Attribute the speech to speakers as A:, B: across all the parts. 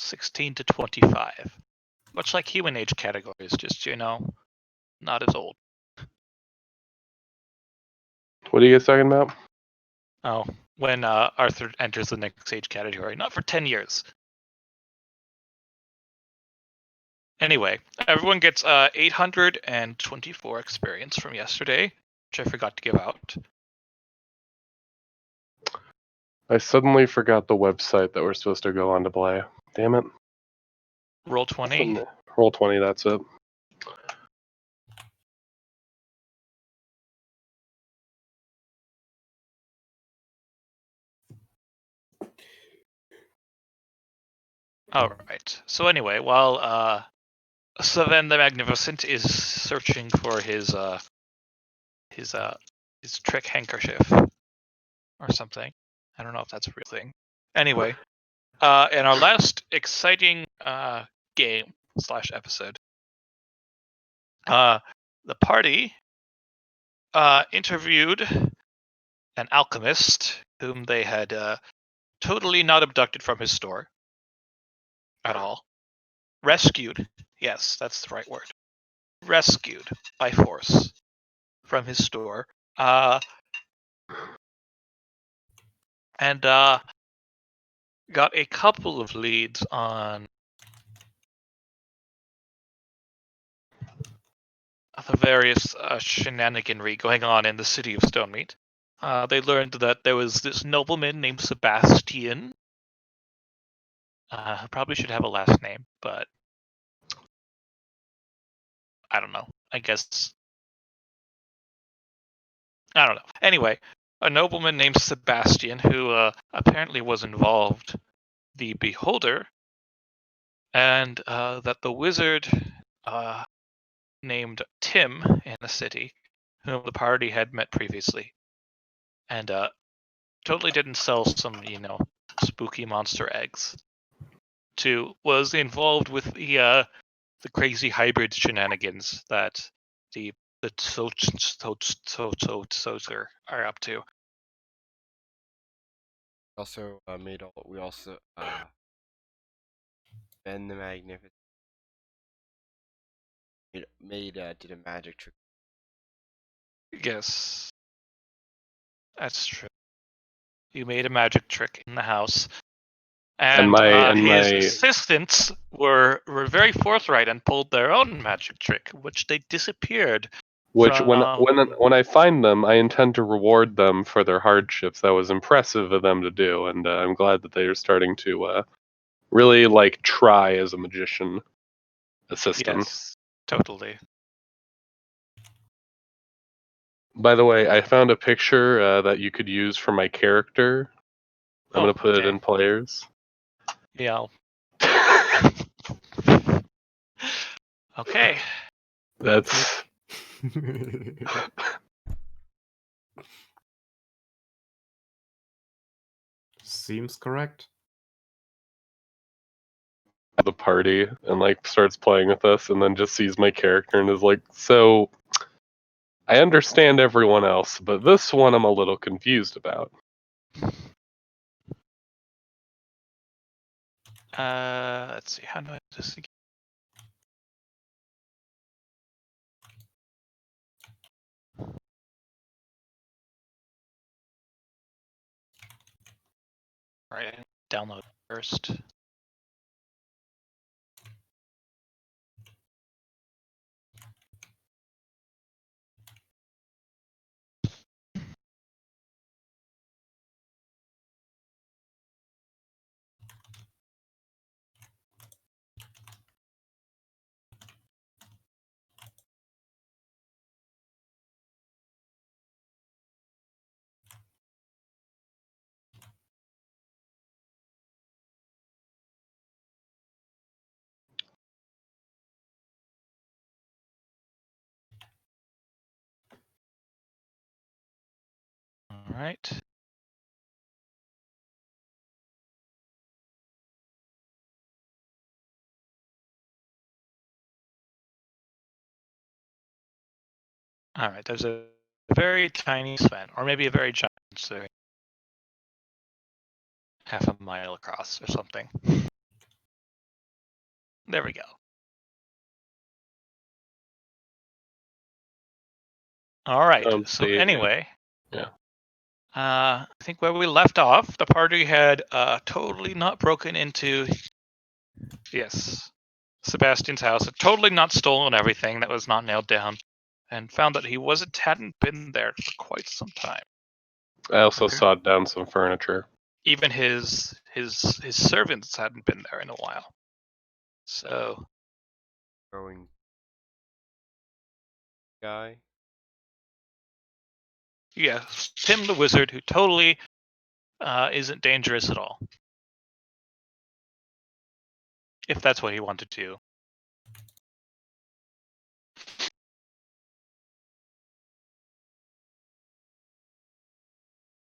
A: 16 to 25. Much like human age categories, just, not as old.
B: What are you guys talking about?
A: Oh, when Arthur enters the next age category. Not for 10 years. Anyway, everyone gets 824 experience from yesterday, which I forgot to give out.
B: I suddenly forgot the website that we're supposed to go on to play. Damn it.
A: Roll 20.
B: Roll 20, that's it.
A: All right. So anyway, while Savan the Magnificent is searching for his trick handkerchief or something. I don't know if that's a real thing. Anyway, in our last exciting game / episode, the party interviewed an alchemist whom they had totally not abducted from his store at all. Rescued. Yes, that's the right word. Rescued by force from his store. And got a couple of leads on the various shenaniganry going on in the city of Stonemeat. They learned that there was this nobleman named Sebastian. Probably should have a last name, but I don't know. I guess I don't know. Anyway, a nobleman named Sebastian who apparently was involved, the Beholder, and that the wizard named Tim in the city, whom the party had met previously, and totally didn't sell some, spooky monster eggs. Was involved with the crazy hybrid shenanigans that the Socher are up to.
C: Also we also Ben the Magnificent did a magic trick.
A: Yes, that's true. You made a magic trick in the house, and his assistants were very forthright and pulled their own magic trick, which they disappeared.
B: Which when I find them, I intend to reward them for their hardships. That was impressive of them to do, and I'm glad that they are starting to really try as a magician assistant.
A: Yes, totally.
B: By the way, I found a picture that you could use for my character. I'm gonna put it in players.
A: Yeah. Okay.
B: That's
D: seems correct.
B: The party and starts playing with us, and then just sees my character and is like, "So, I understand everyone else, but this one I'm a little confused about."
A: Let's see. How do I do this again? All right, download first. All right. All right. There's a very tiny span, or maybe a very giant, so half a mile across or something. There we go. All right. So anyway,
B: yeah.
A: I think where we left off, the party had totally not broken into. Yes, Sebastian's house had totally not stolen everything that was not nailed down, and found that he hadn't been there for quite some time.
B: I also
D: Okay.
B: sawed down some furniture.
A: Even his servants hadn't been there in a while. So
C: Growing guy.
A: yes, Tim the wizard, who totally isn't dangerous at all, if that's what he wanted to do.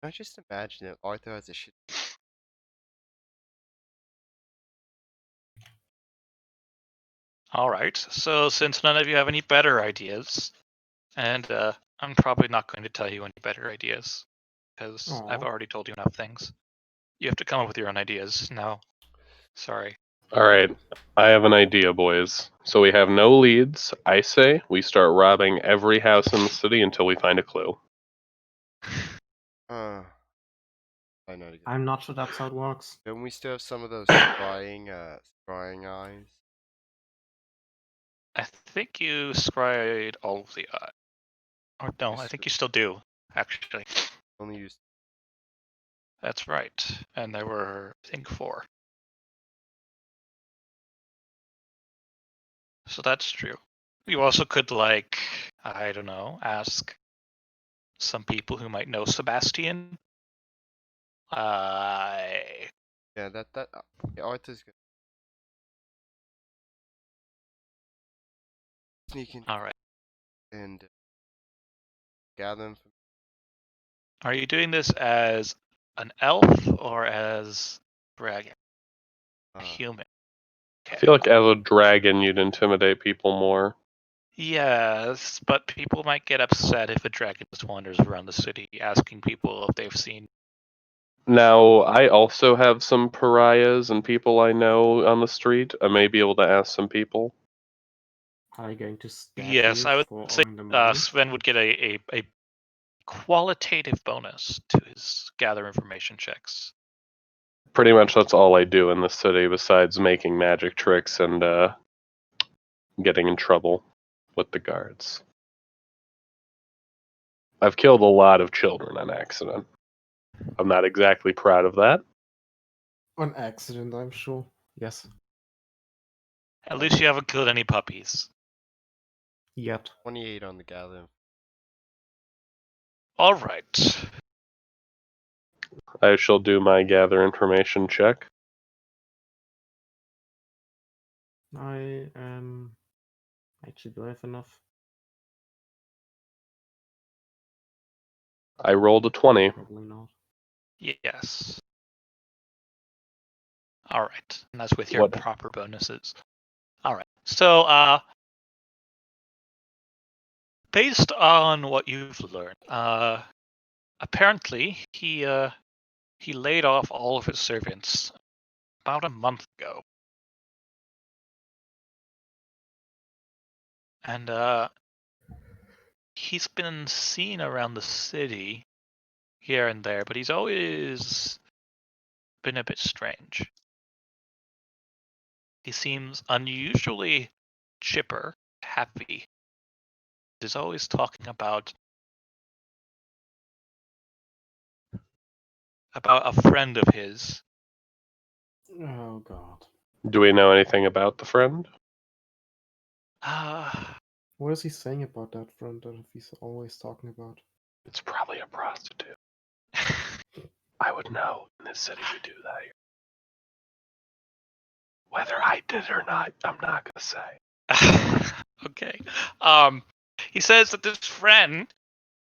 C: I just imagine that Arthur has a shit.
A: All right. So since none of you have any better ideas, and I'm probably not going to tell you any better ideas because I've
D: Aw.
A: already told you enough things. You have to come up with your own ideas now. Sorry.
B: All right, I have an idea, boys. So we have no leads. I say we start robbing every house in the city until we find a clue.
C: I know.
D: I'm not sure that's how it works.
C: Don't we still have some of those scrying eyes?
A: I think you scried all of the or no, I think you still do, actually.
C: Only used.
A: That's right. And there were, I think, 4. So that's true. You also could, like, I don't know, ask some people who might know Sebastian.
C: Yeah, yeah, Arthur's good. Sneak in
A: All right.
C: and gather them.
A: Are you doing this as an elf or as dragon? A human.
B: I feel like as a dragon, you'd intimidate people more.
A: Yes, but people might get upset if a dragon just wanders around the city asking people if they've seen.
B: Now, I also have some pariahs and people I know on the street. I may be able to ask some people.
D: Are you going to stab
A: Yes,
D: you
A: I would
D: for
A: say
D: owing the money?
A: Sven would get a qualitative bonus to his gather information checks.
B: Pretty much that's all I do in the city besides making magic tricks and getting in trouble with the guards. I've killed a lot of children on accident. I'm not exactly proud of that.
D: An accident, I'm sure. Yes.
A: At least you haven't killed any puppies.
D: Yet.
C: 28 on the gather.
A: All right.
B: I shall do my gather information check.
D: I am. Actually, do I have enough?
B: I rolled a 20.
D: Probably not.
A: Yes. All right. And that's with your
B: What?
A: proper bonuses. All right. So, based on what you've learned, apparently he laid off all of his servants about a month ago. And he's been seen around the city here and there, but he's always been a bit strange. He seems unusually chipper, happy. He's always talking about a friend of his.
D: Oh god.
B: Do we know anything about the friend?
D: What is he saying about that friend that he's always talking about?
B: It's probably a prostitute. I would know. In this city, we do that here. Whether I did or not, I'm not gonna say.
A: Okay. He says that this friend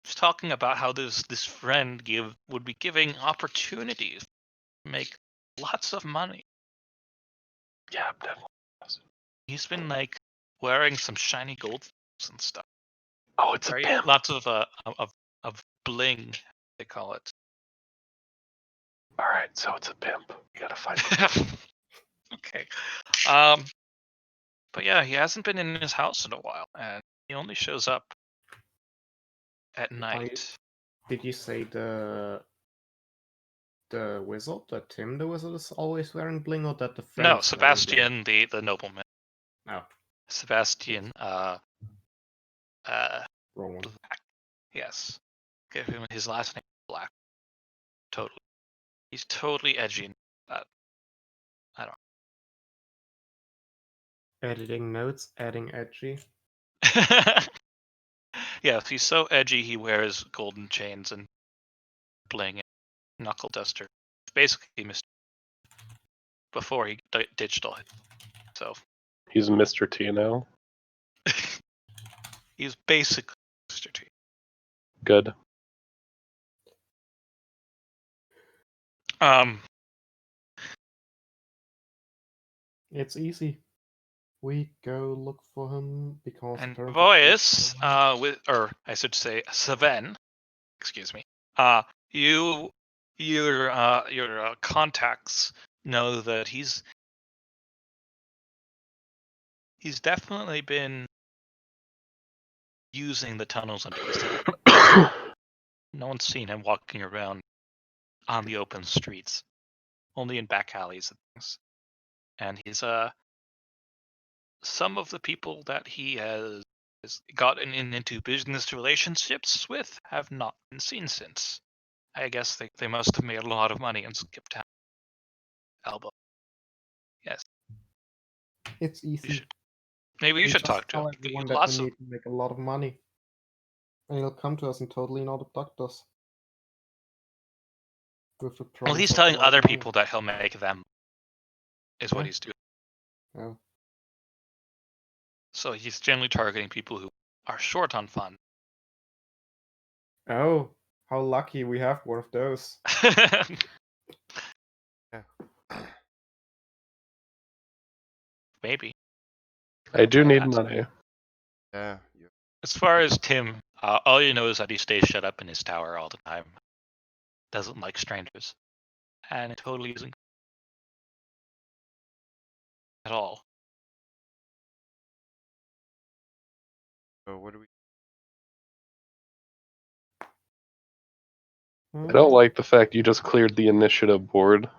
A: is talking about how this friend would be giving opportunities to make lots of money.
B: Yeah, definitely.
A: He's been like wearing some shiny gold and stuff.
B: Oh, it's a pimp.
A: Lots of bling, they call it.
B: All right, so it's a pimp. You gotta find.
A: Okay. But yeah, he hasn't been in his house in a while, and he only shows up at night.
D: Did you say the wizard, that Tim the wizard is always wearing bling, or that the friends
A: No,
D: wearing
A: Sebastian, the nobleman.
D: bling? Oh,
A: Sebastian,
D: wrong one.
A: Black. Yes. Give him his last name, Black. Totally. He's totally edgy in that. I don't
D: Editing notes, adding edgy.
A: Yes, he's so edgy he wears golden chains and bling and knuckle duster. Basically, Mr. Before he ditched all himself.
B: He's Mr. T now.
A: He's basically Mr. T.
B: Good.
D: It's easy. We go look for him because
A: And
D: apparently
A: Voice, or I should say, Saven, excuse me. Your contacts know that he's definitely been using the tunnels under the city. No one's seen him walking around on the open streets, only in back alleys and things. And he's some of the people that he has gotten into business relationships with have not been seen since. I guess they must have made a lot of money and skipped town. Elbow. Yes.
D: it's easy.
A: Maybe you
D: We
A: should
D: just
A: talk to
D: tell
A: him.
D: everyone that
A: Lots
D: we
A: of
D: need to make a lot of money, and he'll come to us and totally not abduct us. With the
A: well,
D: promise
A: he's
D: of
A: telling
D: a lot of
A: other
D: money.
A: people that he'll make them. Is what
D: Yeah.
A: he's doing.
D: Oh.
A: So he's generally targeting people who are short on funds.
D: Oh, how lucky we have one of those.
C: Yeah.
A: Maybe.
B: I do need
A: That's-
B: money.
C: Yeah.
A: As far as Tim, all you know is that he stays shut up in his tower all the time. Doesn't like strangers. And it totally isn't at all.
C: So what do we?
B: I don't like the fact you just cleared the initiative board.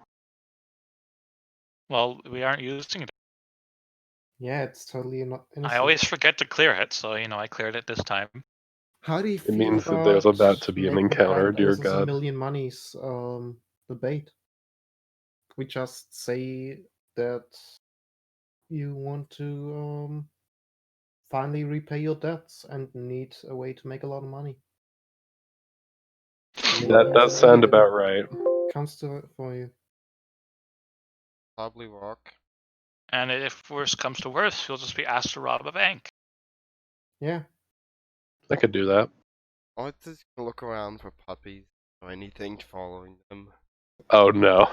A: Well, we aren't using it.
D: Yeah, it's totally not innocent.
A: I always forget to clear it, so I cleared it this time.
D: How do you feel
B: means that
D: about
B: there's about to be an
D: making
B: encounter,
D: private
B: dear
D: Aces a
B: God.
D: million monies debate? We just say that you want to finally repay your debts and need a way to make a lot of money.
B: That does sound about right.
D: Comes to it for you.
C: Probably walk.
A: And if worse comes to worse, you'll just be asked to rob a bank.
D: Yeah.
B: I could do that.
C: I want to look around for puppies or anything following them.
B: Oh no.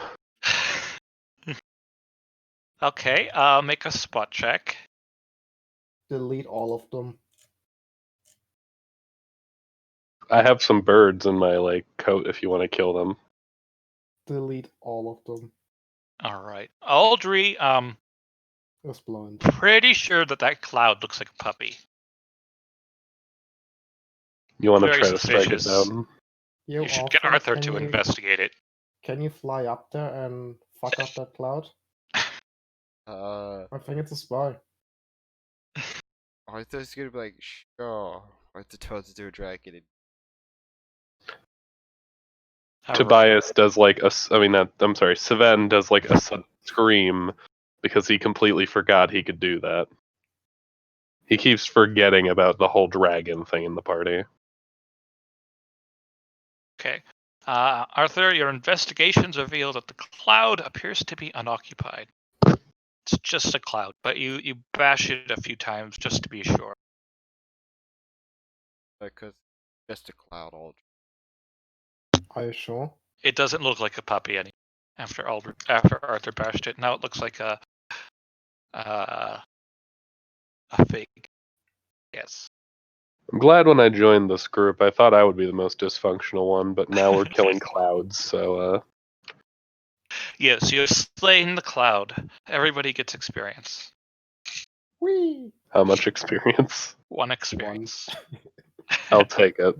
A: Okay, make a spot check.
D: Delete all of them.
B: I have some birds in my coat if you want to kill them.
D: Delete all of them.
A: All right, Aldry.
D: It's blind.
A: Pretty sure that cloud looks like a puppy.
B: You want to
A: Very
B: try to strike it
A: suspicious.
B: down?
D: Yo,
A: You should get Arthur to investigate it.
D: Can you fly up there and fuck up that cloud? I think it's a spy.
C: Arthur's gonna be like, sure. Arthur tells to do a dragon.
B: Tobias does Saven does a sudden scream because he completely forgot he could do that. He keeps forgetting about the whole dragon thing in the party.
A: Okay. Arthur, your investigations reveal that the cloud appears to be unoccupied. It's just a cloud, but you bash it a few times just to be sure.
C: Because just a cloud all.
D: Are you sure?
A: It doesn't look like a puppy anymore after Arthur bashed it. Now it looks like a fake. Yes.
B: I'm glad when I joined this group, I thought I would be the most dysfunctional one, but now we're killing clouds, so
A: Yes, you have slain the cloud. Everybody gets experience.
D: Whee!
B: How much experience?
A: One experience.
B: I'll take it.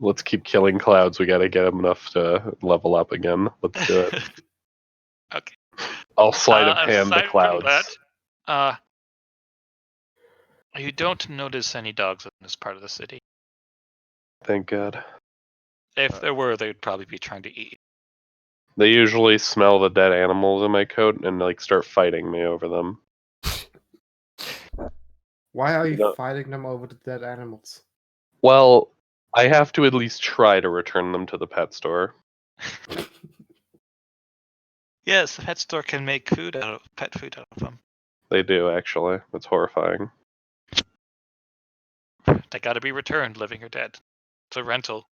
B: Let's keep killing clouds. We gotta get them enough to level up again. Let's do it.
A: Okay.
B: I'll sleight of hand the
A: Aside from
B: clouds.
A: that, you don't notice any dogs in this part of the city.
B: Thank God.
A: If there were, they'd probably be trying to eat.
B: They usually smell the dead animals in my coat and like start fighting me over them.
D: Why are you
B: No.
D: fighting them over the dead animals?
B: Well, I have to at least try to return them to the pet store.
A: Yes, the pet store can make pet food out of them.
B: They do, actually. It's horrifying.
A: They gotta be returned, living or dead. It's a rental.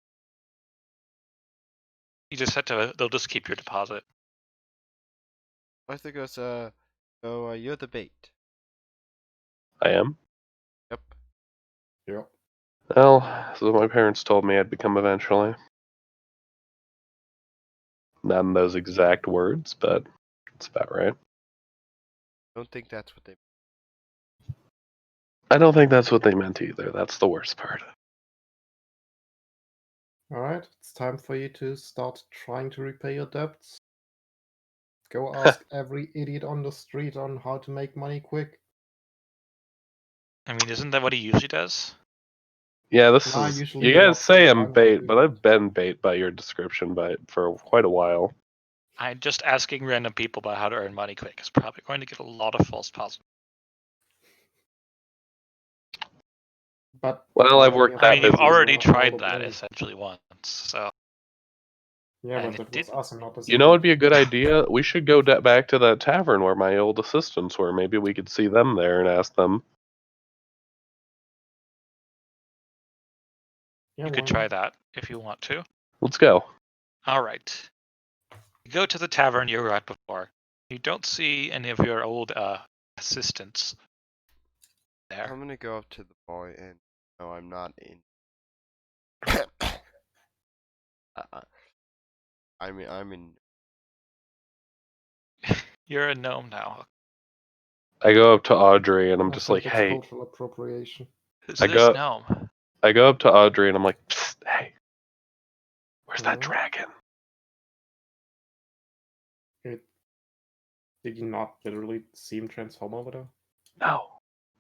A: You just have to. They'll just keep your deposit.
C: Arthur goes, you're the bait.
B: I am?
C: Yep.
D: Yeah.
B: Well, this is what my parents told me I'd become eventually. Not in those exact words, but it's about right.
C: Don't think that's what they.
B: I don't think that's what they meant either. That's the worst part.
D: Alright, it's time for you to start trying to repay your debts. Go ask every idiot on the street on how to make money quick.
A: I mean, isn't that what he usually does?
B: Yeah, this
D: Nah,
B: is.
D: usually
B: You
D: he
B: guys
D: robs
B: say
D: you.
B: I'm
D: I'm not
B: bait,
D: doing
B: but
D: that.
B: I've been bait by your description for quite a while.
A: I'm just asking random people about how to earn money quick. It's probably going to get a lot of false positives.
D: But
B: Well, I've
D: running
B: worked
D: a
A: I
B: that
A: mean, you've
B: business.
D: business is
A: already
D: a
A: tried
D: horrible
A: that
D: way.
A: essentially once, so.
D: Yeah,
A: And
D: but
A: it
D: that was
A: didn't.
D: us and not this
B: You know,
D: idiot.
B: it'd be a good idea. We should go back to that tavern where my old assistants were. Maybe we could see them there and ask them.
D: Yeah,
A: You
D: why
A: could try
D: not?
A: that if you want to.
B: Let's go.
A: All right. You go to the tavern you were at before. You don't see any of your old assistants there.
C: I'm gonna go up to the boy and no, I'm not in. I'm in.
A: You're a gnome now.
B: I go up to Audrey and I'm
D: I
B: just
D: think
B: like,
D: that's
B: hey.
D: cultural appropriation.
A: Who's
B: I
A: this
B: go
A: gnome?
B: I go up to Audrey and I'm like, psst, hey, where's that
D: Hmm?
B: dragon?
D: Did you not literally see him transform over there?
B: No.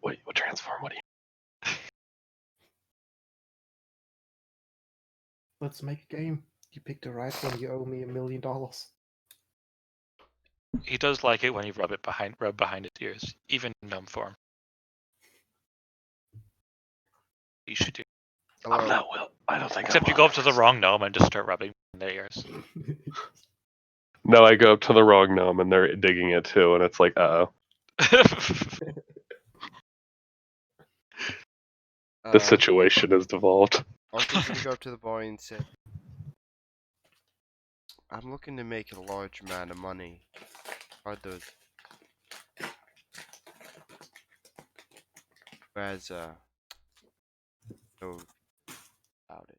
B: Wait, what transform? What do you?
D: Let's make a game. You picked the right one, you owe me $1 million.
A: He does like it when you rub behind his ears, even in gnome form. You should do.
C: Hello.
B: I'm not Will. I don't think
A: Except
B: I'm
A: you go up to the wrong gnome and just start rubbing their ears.
B: No, I go up to the wrong gnome and they're digging it too, and it's like, uh-oh. The situation has devolved.
C: Arthur's gonna go up to the boy and say, I'm looking to make a large amount of money. Are those as know about it?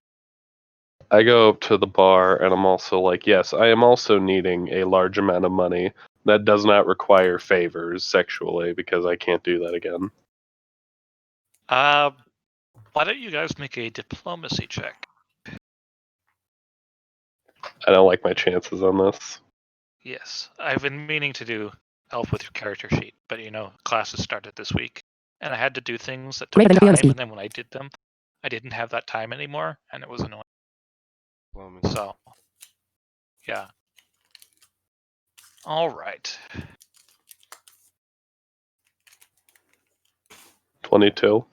B: I go up to the bar and I'm also like, yes, I am also needing a large amount of money that does not require favors sexually because I can't do that again.
A: Why don't you guys make a diplomacy check?
B: I don't like my chances on this.
A: Yes, I've been meaning to do help with your character sheet, but classes started this week, and I had to do things that took time, and then when I did them, I didn't have that time anymore, and it was annoying.
C: Diplomacy.
A: So, yeah. All right.
B: 22.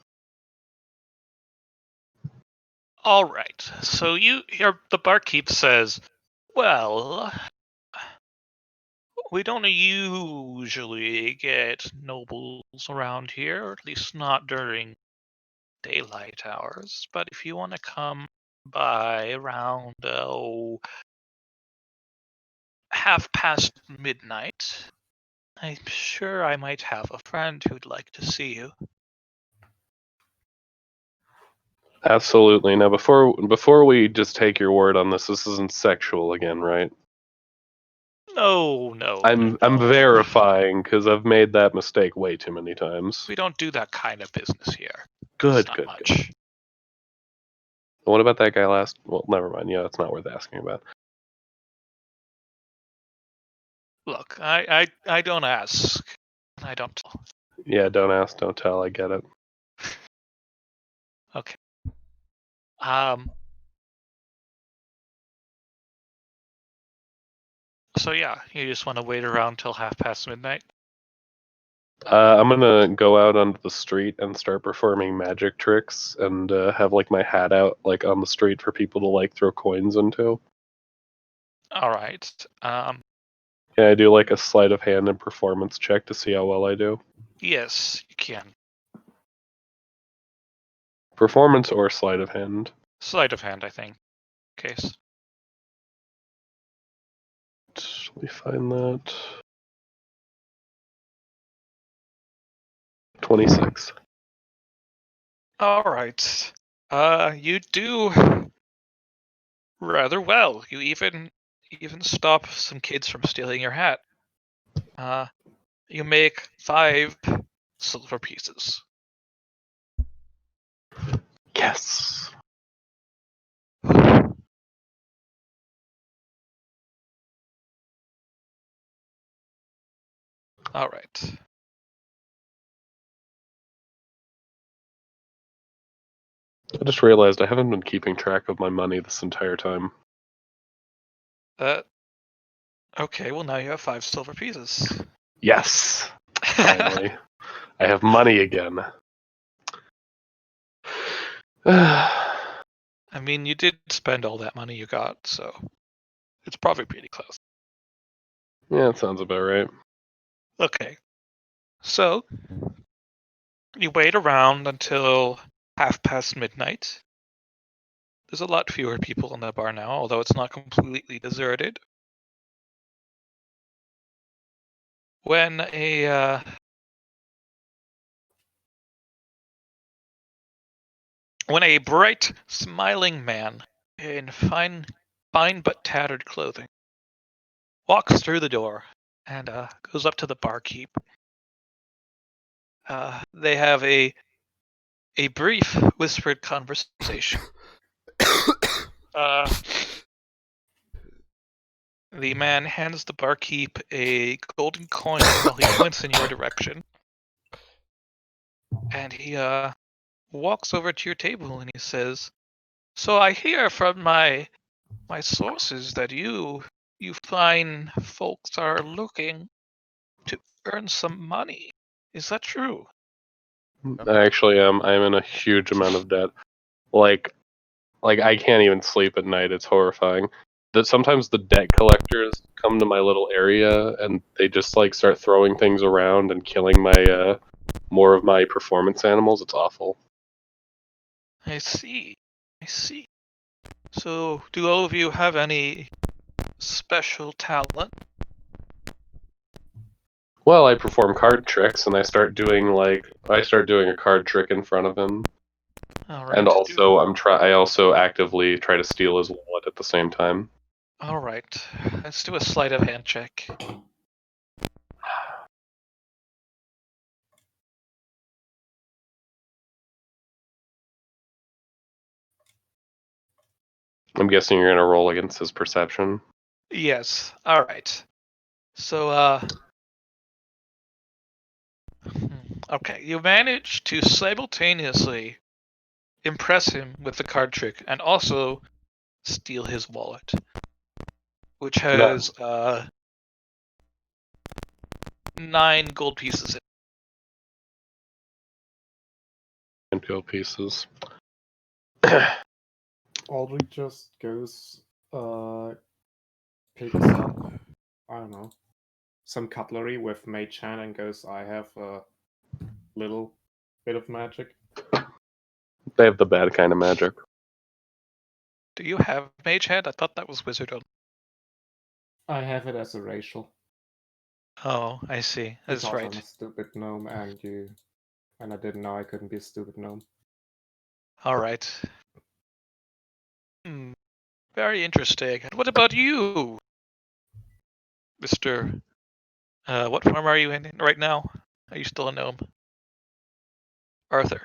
A: All right. So the barkeep says, well, we don't usually get nobles around here, or at least not during daylight hours. But if you want to come by around midnight, I'm sure I might have a friend who'd like to see you.
B: Absolutely. Now, before we just take your word on this isn't sexual again, right?
A: No, no.
B: I'm
A: no.
B: verifying because I've made that mistake way too many times.
A: We don't do that kind of business here.
B: Good,
A: It's not
B: good,
A: much.
B: good. What about that guy last? Well, never mind. Yeah, it's not worth asking about.
A: Look, I don't ask. I don't tell.
B: Yeah, don't ask, don't tell. I get it.
A: Okay. So yeah, you just want to wait around till midnight?
B: I'm gonna go out onto the street and start performing magic tricks and have like my hat out like on the street for people to like throw coins into.
A: All right.
B: Can I do like a sleight of hand and performance check to see how well I do?
A: Yes, you can.
B: Performance or sleight of hand?
A: Sleight of hand, I think. Case.
B: Let me find that. 26.
A: All right. You do rather well. You even stop some kids from stealing your hat. You make 5 silver pieces.
B: Yes.
A: All right.
B: I just realized I haven't been keeping track of my money this entire time.
A: Okay, well now you have 5 silver pieces.
B: Yes. Finally. I have money again.
A: I mean, you did spend all that money you got, so it's probably pretty close.
B: Yeah, that sounds about right.
A: Okay. So, you wait around until midnight. There's a lot fewer people in the bar now, although it's not completely deserted. When a bright, smiling man in fine but tattered clothing walks through the door and goes up to the barkeep. They have a brief, whispered conversation. The man hands the barkeep a golden coin while he points in your direction. And he walks over to your table and he says, "So I hear from my sources that you fine folks are looking to earn some money. Is that true?"
B: I actually am. I'm in a huge amount of debt. Like I can't even sleep at night. It's horrifying. That sometimes the debt collectors come to my little area and they just like start throwing things around and killing my more of my performance animals. It's awful.
A: I see. So, do all of you have any special talent?
B: Well, I perform card tricks and I start doing a card trick in front of him.
A: All right.
B: And also I also actively try to steal his wallet at the same time.
A: All right. Let's do a sleight of hand check.
B: I'm guessing you're gonna roll against his perception.
A: Yes. All right. So, okay, you manage to simultaneously impress him with the card trick and also steal his wallet, which has 9 gold pieces in it.
B: And gold pieces.
D: Aldrich just goes, picks up, I don't know, some cutlery with mage hand and goes, "I have a little bit of magic."
B: They have the bad kind of magic.
A: Do you have mage hand? I thought that was wizard only.
D: I have it as a racial.
A: Oh, I see. That's
D: Because I'm a
A: right.
D: stupid gnome and I didn't know I couldn't be a stupid gnome.
A: All right. Very interesting. And what about you, Mr. What form are you in right now? Are you still a gnome? Arthur.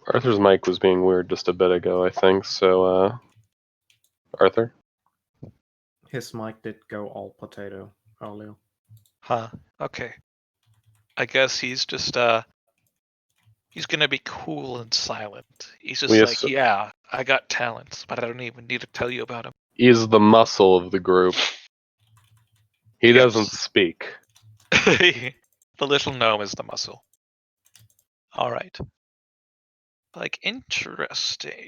B: Arthur's mic was being weird just a bit ago, I think. So, Arthur?
D: His mic did go all potato earlier.
A: Huh. Okay. I guess he's just he's gonna be cool and silent. He's just like, yeah, I got talents, but I don't even need to tell you about them.
B: He's the muscle of the group. He doesn't speak.
A: The little gnome is the muscle. All right. Like, interesting.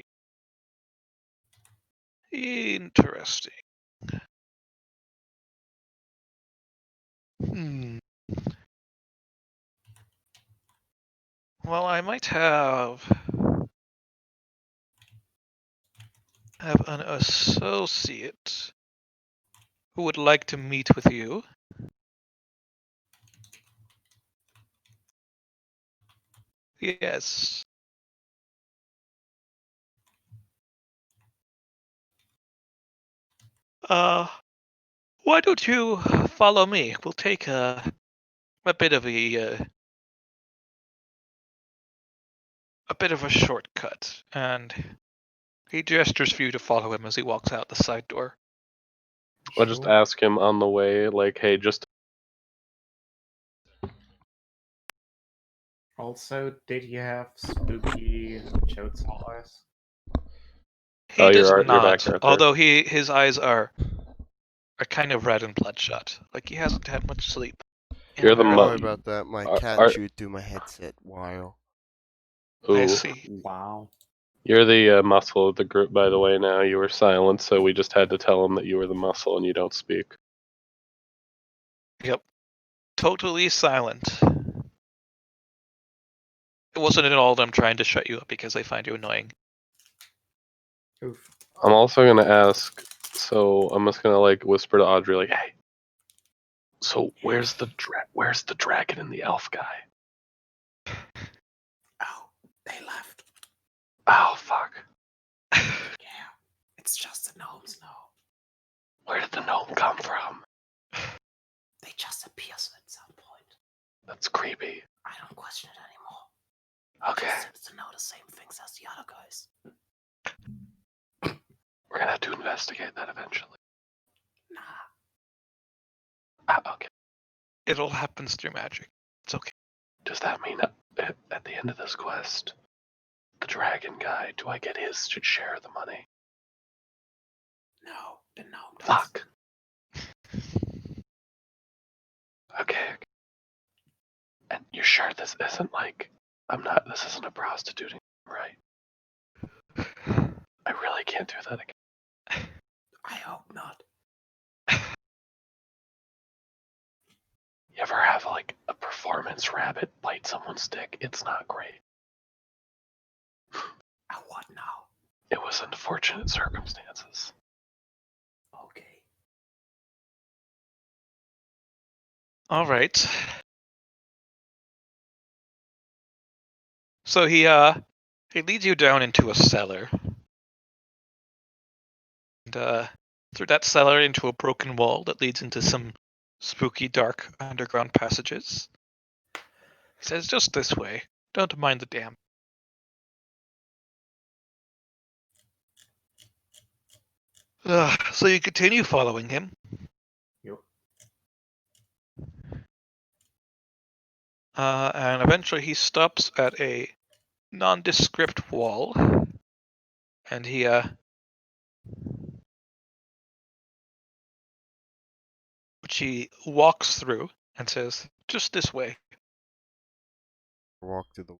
A: Interesting. Well, I might have an associate who would like to meet with you. Yes. Why don't you follow me? We'll take a bit of a bit of a shortcut, and he gestures for you to follow him as he walks out the side door.
B: I'll just ask him on the way, like, hey, just...
D: Also, did you have spooky Chote's eyes?
A: He does
B: you're
A: not,
B: back, Arthur.
A: although his eyes are kind of red and bloodshot. Like he hasn't had much sleep.
B: You're the
C: Sorry about that. My cat chewed through my headset. Wow.
A: I see.
D: Wow.
B: You're the muscle of the group, by the way, now. You were silent, so we just had to tell him that you were the muscle and you don't speak.
A: Yep. Totally silent. It wasn't at all them trying to shut you up because they find you annoying.
D: Oof.
B: I'm also going to ask, so I'm just going to, like, whisper to Audrey, like, hey, so where's the dragon and the elf guy?
D: Oh, they left.
B: Oh, fuck.
D: Yeah, it's just the gnomes now.
B: Where did the gnome come from?
D: They just appear at some point.
B: That's creepy.
D: I don't question it anymore.
B: Okay.
D: It just seems to know the same things as the other guys.
B: We're gonna have to investigate that eventually.
D: Nah.
B: Okay.
A: It all happens through magic. It's okay.
B: Does that mean at the end of this quest, the dragon guy, do I get his to share the money?
D: No, the gnome does.
B: Fuck. Okay. And you're sure this isn't like, this isn't a prostituting, right? I really can't do that again.
D: I hope not.
B: You ever have like a performance rabbit bite someone's dick? It's not great.
D: What now?
B: It was unfortunate circumstances.
D: Okay.
A: All right. So he leads you down into a cellar. And through that cellar into a broken wall that leads into some spooky, dark underground passages. He says, just this way. Don't mind the dam. So you continue following him.
D: Yep.
A: And eventually he stops at a nondescript wall. And he which he walks through and says, just this way.
C: Walk to the.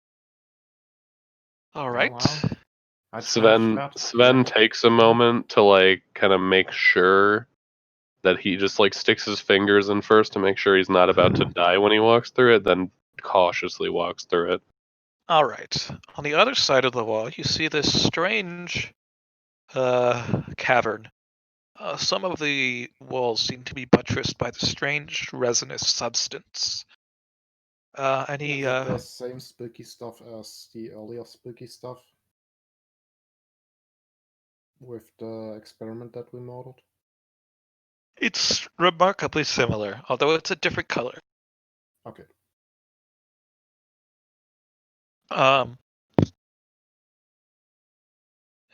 A: All right.
D: Wow.
B: Sven takes a moment to like kind of make sure that he just like sticks his fingers in first to make sure he's not about to die when he walks through it, then cautiously walks through it.
A: All right. On the other side of the wall, you see this strange cavern. Some of the walls seem to be buttressed by the strange resinous substance. And he
D: the same spooky stuff as the earlier spooky stuff with the experiment that we modeled.
A: It's remarkably similar, although it's a different color.
D: Okay.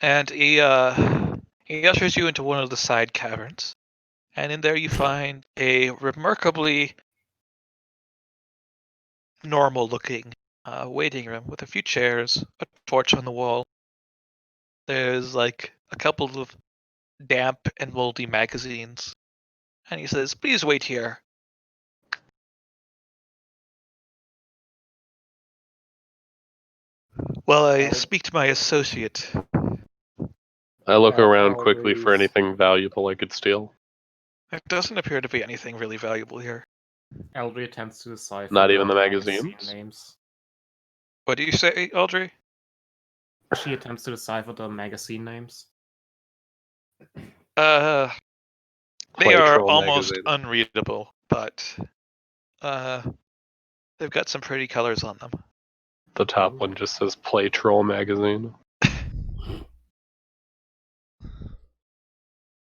A: And he ushers you into one of the side caverns, and in there you find a remarkably normal-looking waiting room with a few chairs, a torch on the wall. There's like a couple of damp and moldy magazines, and he says, "Please wait here." Well, I speak to my associate.
B: I look around
D: Aldry
B: quickly for
D: is-
B: anything valuable I could steal.
A: There doesn't appear to be anything really valuable here.
D: Aldry attempts to decipher
B: Not even the
D: magazine
B: magazines?
D: names.
A: What do you say, Audrey?
D: She attempts to decipher the magazine names.
A: They
B: Play
A: are
B: Troll
A: almost
B: magazine.
A: unreadable, but they've got some pretty colors on them.
B: The top one just says Play Troll magazine.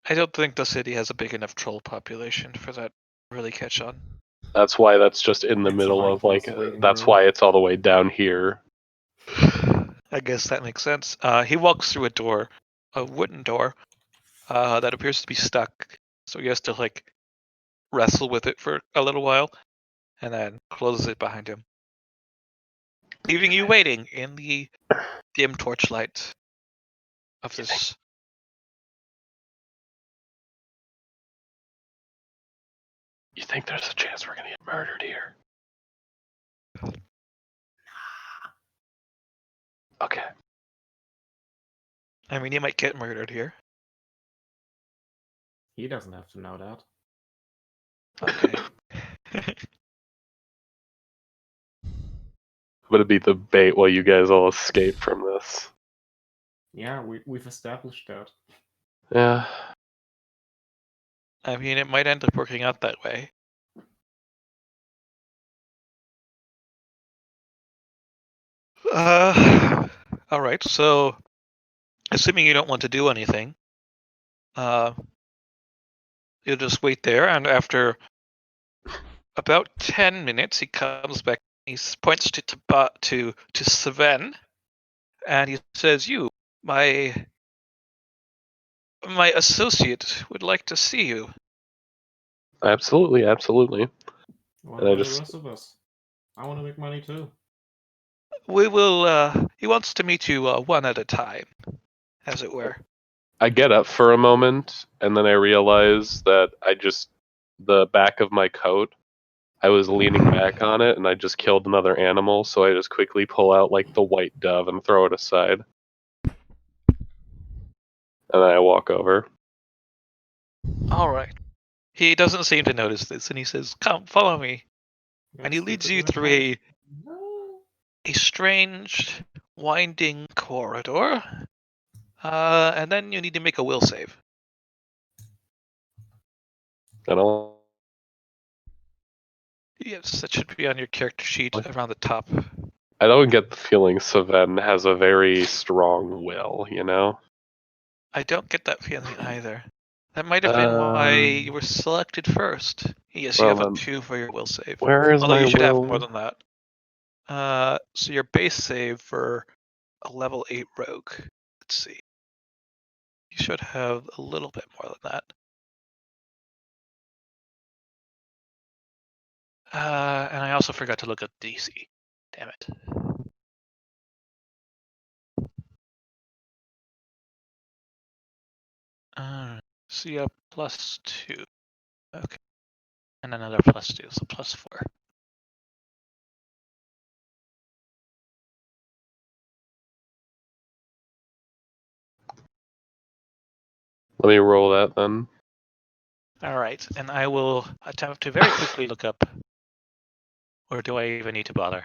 A: I don't think the city has a big enough troll population for that to really catch on.
B: That's why that's just in the
D: It's
B: middle
D: a
B: of
D: high-class waiting
B: that's
D: room.
B: why it's all the way down here.
A: I guess that makes sense. He walks through a door, a wooden door, that appears to be stuck. So he has to like wrestle with it for a little while, and then closes it behind him, leaving you waiting in the dim torchlight of this.
B: You think there's a chance we're gonna get murdered here? Okay.
A: I mean, you might get murdered here.
D: He doesn't have to know that.
A: Okay.
B: Would it be the bait while you guys all escape from this?
D: Yeah, we've established that.
B: Yeah.
A: I mean, it might end up working out that way. All right. So, assuming you don't want to do anything, you'll just wait there, and after about 10 minutes, he comes back. He points to Sven, and he says, "You, my associate, would like to see you."
B: Absolutely, absolutely.
D: What
B: And I
D: about the
B: just
D: rest of us? I want to make money too.
A: We will. He wants to meet you one at a time, as it were.
B: I get up for a moment and then I realize that the back of my coat, I was leaning back on it and I just killed another animal, so I just quickly pull out like the white dove and throw it aside. And then I walk over.
A: All right. He doesn't seem to notice this, and he says, "Come, follow me." And he leads you through a strange, winding corridor. And then you need to make a will save.
B: And I'll
A: Yes, that should be on your character sheet around the top.
B: I don't get the feeling Sven has a very strong will, you know?
A: I don't get that feeling either. That might have been why you were selected first. Yes, you
B: well
A: have a
B: then,
A: 2 for your will save.
B: where is
A: Although
B: my
A: you should have
B: will?
A: more than that. So your base save for a level 8 rogue. Let's see. You should have a little bit more than that. And I also forgot to look at DC. Damn it. So you have +2. Okay. And another +2, so +4.
B: Let me roll that then.
A: All right, and I will attempt to very quickly look up. Or do I even need to bother?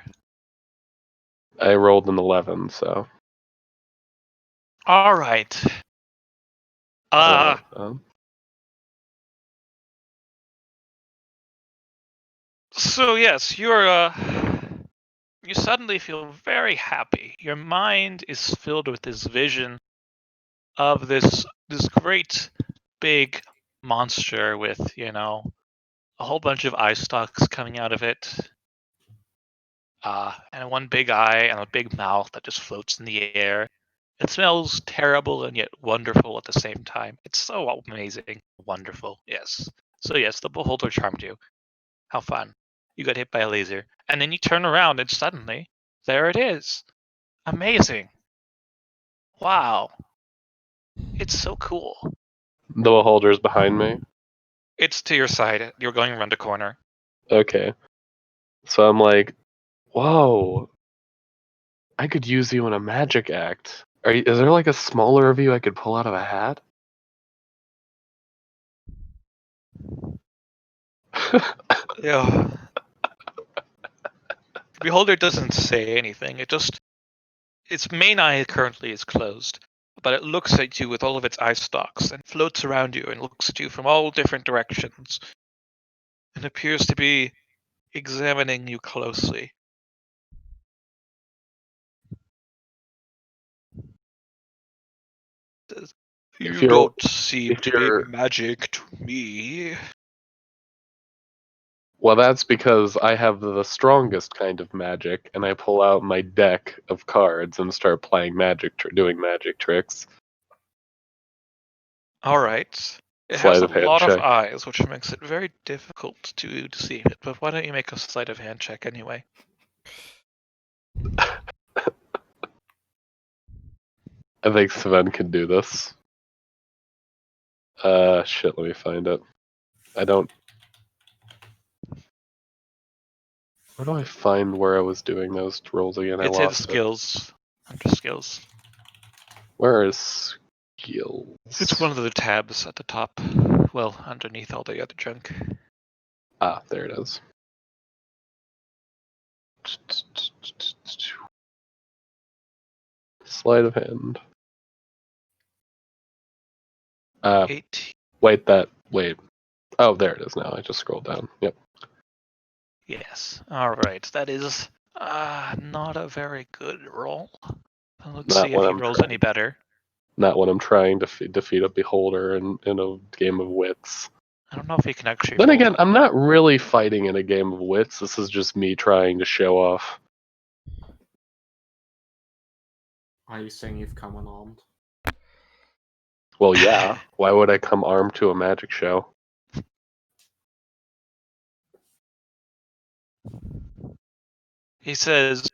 B: I rolled an 11, so.
A: All right. So yes, you suddenly feel very happy. Your mind is filled with this vision of this great big monster with, a whole bunch of eye stalks coming out of it. And one big eye and a big mouth that just floats in the air. It smells terrible and yet wonderful at the same time. It's so amazing. Wonderful, yes. So yes, the beholder charmed you. How fun. You got hit by a laser. And then you turn around and suddenly, there it is. Amazing. Wow. It's so cool.
B: The beholder's behind me.
A: It's to your side. You're going around a corner.
B: Okay. So I'm like, whoa. I could use you in a magic act. Is there like a smaller of you I could pull out of a hat?
A: Yeah. The beholder doesn't say anything. Its main eye currently is closed, but it looks at you with all of its eye stalks and floats around you and looks at you from all different directions and appears to be examining you closely.
B: If
A: You
B: you're
A: don't seem
B: if
A: to be
B: you're
A: magic to me.
B: Well, that's because I have the strongest kind of magic, and I pull out my deck of cards and start playing doing magic tricks.
A: All right. It has
B: Sleight
A: a
B: of hand
A: lot of
B: check.
A: eyes, which makes it very difficult to deceive it. But why don't you make a sleight of hand check anyway?
B: I think Sven can do this. Shit, let me find it. I don't. Where do I find where I was doing those rolls again? I
A: It's in
B: lost it.
A: skills. Under skills.
B: Where is skills?
A: It's one of the tabs at the top. Well, underneath all the other junk.
B: Ah, there it is. Sleight of hand.
A: 18.
B: Wait. Oh, there it is now. I just scrolled down. Yep.
A: Yes. All right. That is not a very good roll. Let's
B: Not
A: see if
B: when
A: he
B: I'm
A: rolls
B: trying.
A: any better.
B: Not when I'm trying to defeat a beholder in a game of wits.
A: I don't know if he can actually
B: Then
A: roll.
B: again, I'm not really fighting in a game of wits. This is just me trying to show off.
D: Are you saying you've come unarmed?
B: Well, yeah. Why would I come armed to a magic show?
A: He says,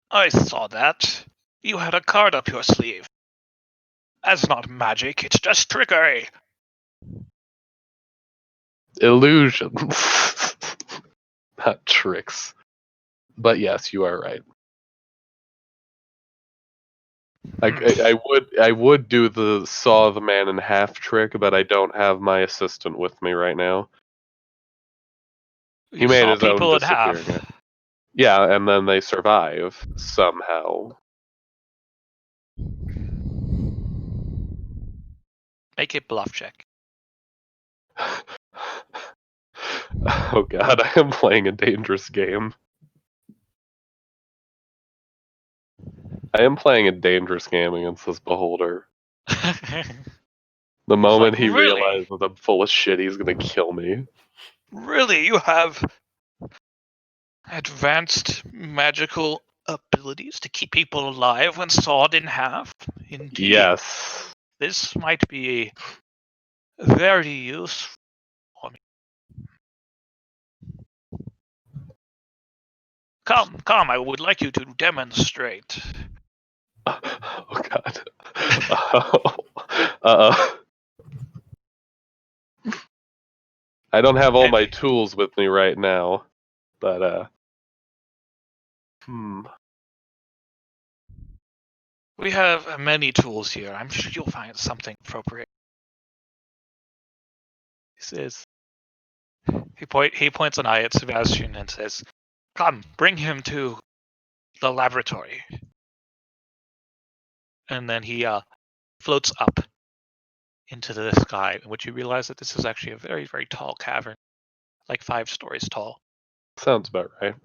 A: I saw that. You had a card up your sleeve. That's not magic, it's just trickery.
B: Illusions. Not tricks. But yes, you are right. I would do the saw the man in half trick, but I don't have my assistant with me right now. He
A: You
B: made
A: saw
B: his own
A: people in half.
B: disappearing act. Yeah, and then they survive somehow.
A: Make a bluff check.
B: Oh god, I am playing a dangerous game. I am playing a dangerous game against this beholder. The moment he
A: really?
B: realizes that I'm full of shit, he's gonna kill me.
A: Really, you have advanced magical abilities to keep people alive when sawed in half? Indeed.
B: Yes.
A: This might be very useful for me. Come, I would like you to demonstrate.
B: Oh god. Uh-oh. I don't have all my tools with me right now, but
A: We have many tools here. I'm sure you'll find something appropriate. He says. He points an eye at Sebastian and says, "Come, bring him to the laboratory." And then he floats up into the sky, in which you realize that this is actually a very, very tall cavern, like 5 stories tall.
B: sounds about right.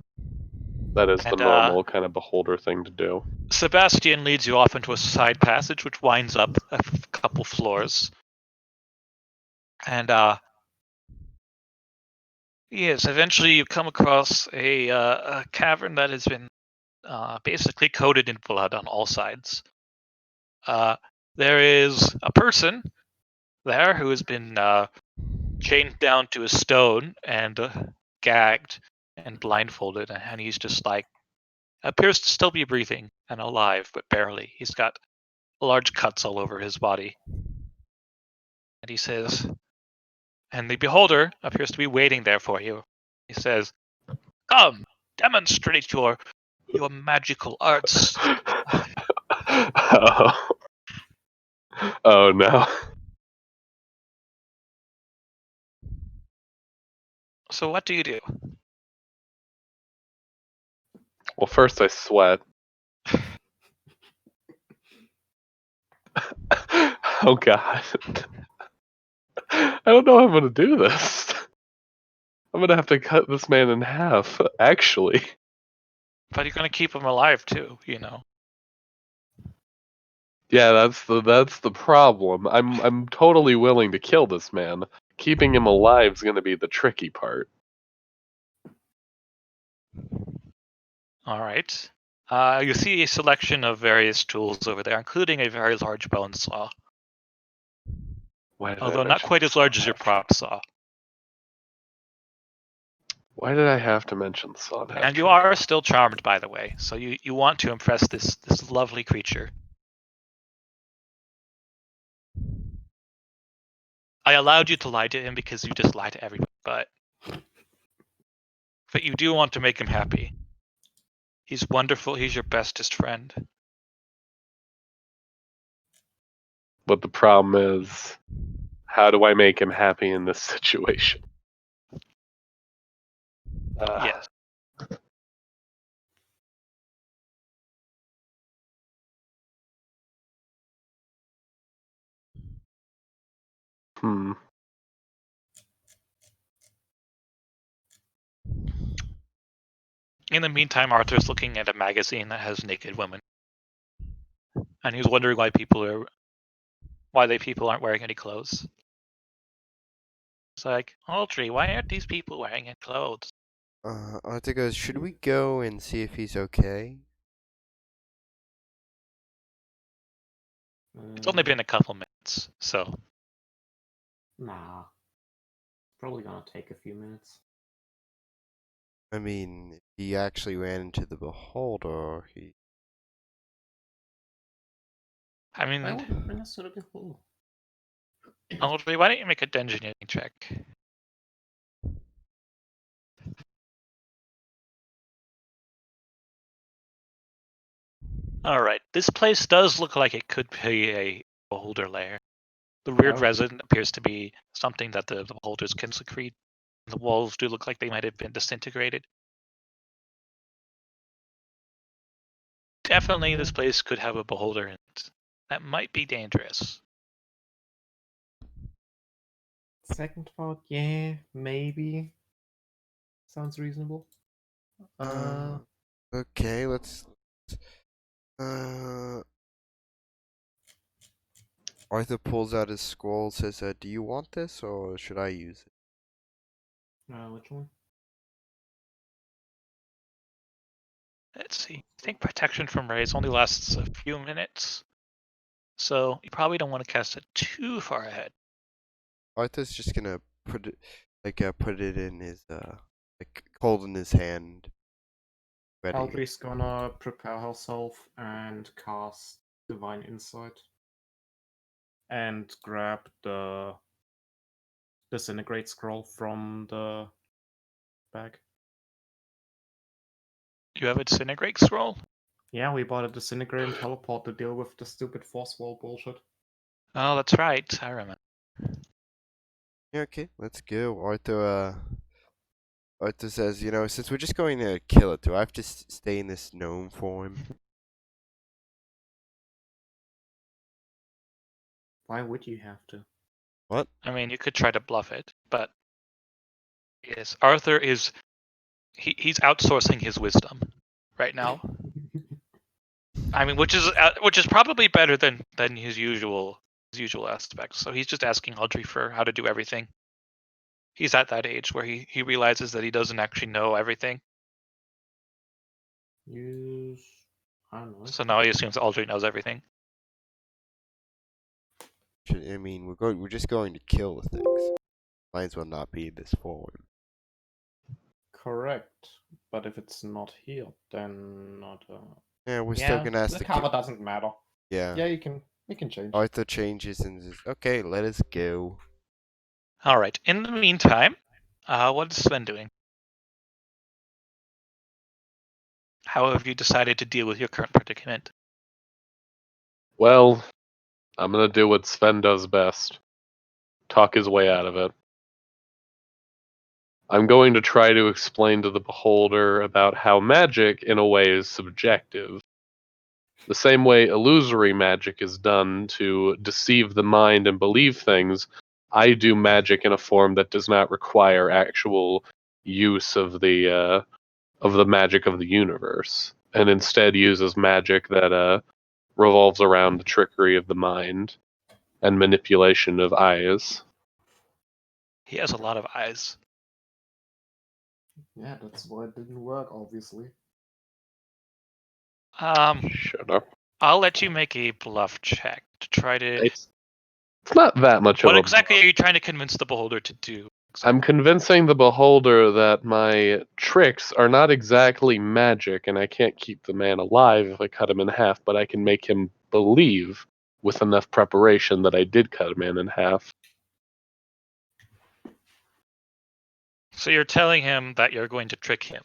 B: That is the normal kind of beholder thing to do.
A: Sebastian leads you off into a side passage, which winds up a couple floors. And yes, eventually you come across a cavern that has been basically coated in blood on all sides. There is a person there who has been chained down to a stone and gagged and blindfolded, and he's just like appears to still be breathing and alive, but barely. He's got large cuts all over his body. And he says, and the beholder appears to be waiting there for you. He says, "Come, demonstrate your magical arts."
B: Oh. Oh no.
A: So what do you do?
B: Well, first I sweat. Oh god. I don't know how I'm gonna do this. I'm gonna have to cut this man in half, actually.
A: But you're gonna keep him alive too, you know.
B: Yeah, that's the problem. I'm totally willing to kill this man. Keeping him alive is gonna be the tricky part.
A: All right. You see a selection of various tools over there, including a very large bone saw,
B: Why did I
A: although not
B: mention
A: quite
B: the
A: as
B: saw
A: large as your
B: after?
A: prop saw.
B: Why did I have to mention the saw after?
A: And you are still charmed, by the way, so you want to impress this lovely creature. I allowed you to lie to him because you just lie to everybody, but you do want to make him happy. He's wonderful. He's your bestest friend.
B: But the problem is, how do I make him happy in this situation?
A: Yes.
B: Hmm.
A: In the meantime, Arthur's looking at a magazine that has naked women, and he's wondering why people aren't wearing any clothes. It's like, Audrey, why aren't these people wearing any clothes?
C: Arthur goes, should we go and see if he's okay?
A: It's only been a couple minutes, so
D: Nah. Probably gonna take a few minutes.
C: I mean, if he actually ran into the beholder, he...
A: I mean,
D: Why would it bring us to the beholder?
A: Audrey, why don't you make a engineering check? All right, this place does look like it could be a beholder lair. The weird
D: Oh.
A: resin appears to be something that the beholders can secrete. The walls do look like they might have been disintegrated. Definitely, this place could have a beholder in it. That might be dangerous.
D: Second thought, yeah, maybe. Sounds reasonable.
C: Okay, let's... Arthur pulls out his scroll, says, do you want this, or should I use it?
D: Which one?
A: Let's see. I think protection from rays only lasts a few minutes, so you probably don't want to cast it too far ahead.
C: Arthur's just gonna put it, put it in his, hold in his hand. Ready.
D: Audrey's gonna prepare herself and cast Divine Insight. And grab the Disintegrate scroll from the bag.
A: You have a disintegrate scroll?
D: Yeah, we bought a Disintegrate and Teleport to deal with the stupid force wall bullshit.
A: Oh, that's right. I remember.
C: Yeah, okay, let's go. Arthur says, since we're just going to kill it, do I have to stay in this gnome form?
D: Why would you have to?
C: What?
A: I mean, you could try to bluff it, but yes, Arthur is he's outsourcing his wisdom right now. I mean, which is probably better than his usual usual aspects. So he's just asking Audrey for how to do everything. He's at that age where he realizes that he doesn't actually know everything.
D: Use. I don't know.
A: So now he assumes Audrey knows everything.
C: I mean, we're just going to kill the things. Might as well not be this forward.
D: Correct. But if it's not here, then not.
C: Yeah, we're still gonna ask
D: the
C: the
D: cover doesn't matter.
C: Yeah.
D: Yeah, you can change.
C: Arthur changes and says, "Okay, let us go."
A: All right. In the meantime, what is Sven doing? How have you decided to deal with your current predicament?
B: Well, I'm gonna do what Sven does best. Talk his way out of it. I'm going to try to explain to the beholder about how magic, in a way, is subjective. The same way illusory magic is done to deceive the mind and believe things, I do magic in a form that does not require actual use of the magic of the universe, and instead uses magic that revolves around the trickery of the mind and manipulation of eyes.
A: He has a lot of eyes.
D: Yeah, that's why it didn't work, obviously.
B: Shut up.
A: I'll let you make a bluff check to try to.
B: It's not that much of
A: What
B: a
A: exactly are you trying to convince the beholder to do?
B: I'm convincing the beholder that my tricks are not exactly magic, and I can't keep the man alive if I cut him in half, but I can make him believe with enough preparation that I did cut a man in half.
A: So you're telling him that you're going to trick him.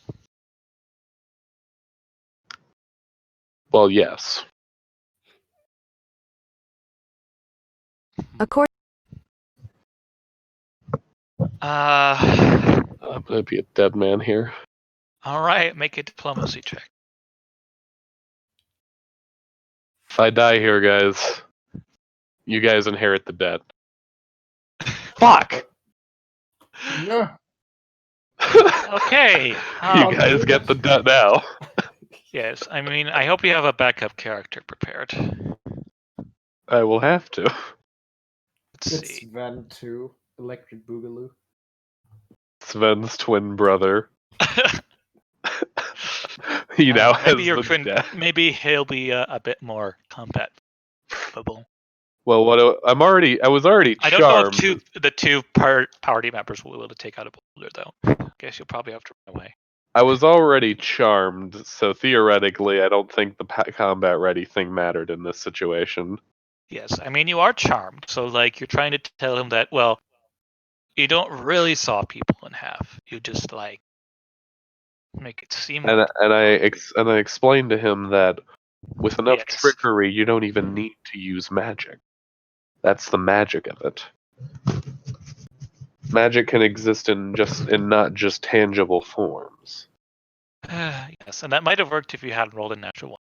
B: Well, yes.
A: Uh,
B: I'm gonna be a dead man here.
A: all right, make a diplomacy check.
B: If I die here, guys, you guys inherit the debt. Fuck!
D: No.
A: Okay.
B: You guys get the debt now.
A: Yes, I mean, I hope you have a backup character prepared.
B: I will have to.
A: Let's
D: It's
A: see.
D: Van 2, Electric Boogaloo.
B: Sven's twin brother. He now has
A: maybe your
B: the
A: twin.
B: debt.
A: Maybe he'll be a bit more combat capable.
B: Well, I was already
A: I don't know
B: charmed.
A: if the two party members will be able to take out a boulder, though. I guess you'll probably have to run away.
B: I was already charmed, so theoretically, I don't think the combat ready thing mattered in this situation.
A: Yes, I mean, you are charmed, so like you're trying to tell him that, well, you don't really saw people in half. You just like make it seem
B: And
A: like.
B: I explained to him that with enough
A: Yes.
B: trickery, you don't even need to use magic. That's the magic of it. Magic can exist in not just tangible forms.
A: Yes, and that might have worked if you hadn't rolled a natural one.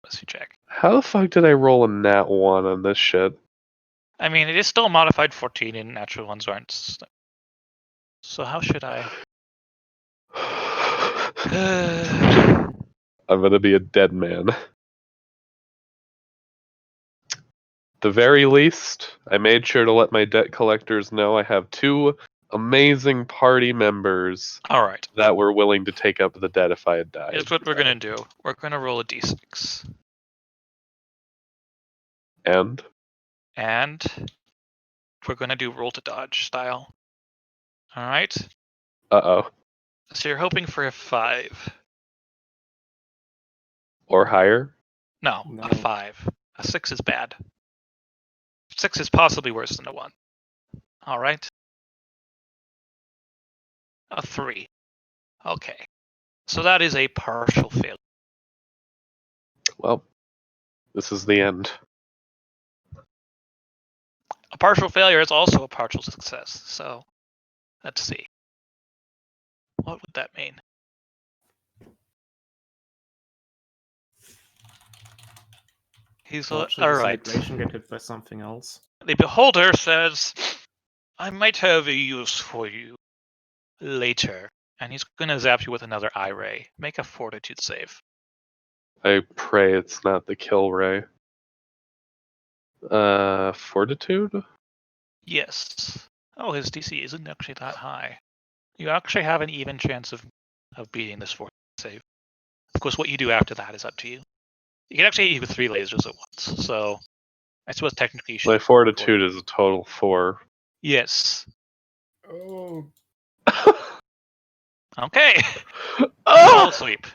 A: Let's check.
B: How the fuck did I roll a nat 1 on this shit?
A: I mean, it is still modified 14, and natural ones aren't. So how should I?
B: I'm gonna be a dead man. The very least, I made sure to let my debt collectors know I have 2 amazing party members
A: All right.
B: that were willing to take up the debt if I had died.
A: Here's what we're gonna do. We're gonna roll a d6,
B: And
A: we're gonna do roll to dodge style. All right.
B: uh-oh.
A: So you're hoping for a 5.
B: Or higher?
A: No,
D: No.
A: a 5. A 6 is bad. 6 is possibly worse than a 1. All right. A 3. Okay. So that is a partial failure.
B: Well, this is the end.
A: A partial failure is also a partial success. So let's see. What would that mean? He's all right.
D: Celebration get hit by something else.
A: The beholder says, I might have a use for you later. And he's going to zap you with another eye ray. Make a fortitude save.
B: I pray it's not the kill ray. Fortitude?
A: Yes. Oh, his DC isn't actually that high. You actually have an even chance of beating this fortitude save. Of course, what you do after that is up to you. You can actually hit you with 3 lasers at once, so I suppose technically you should.
B: My fortitude is a total 4.
A: Yes.
D: Oh,
A: Okay. You fall
B: Ah!
A: asleep.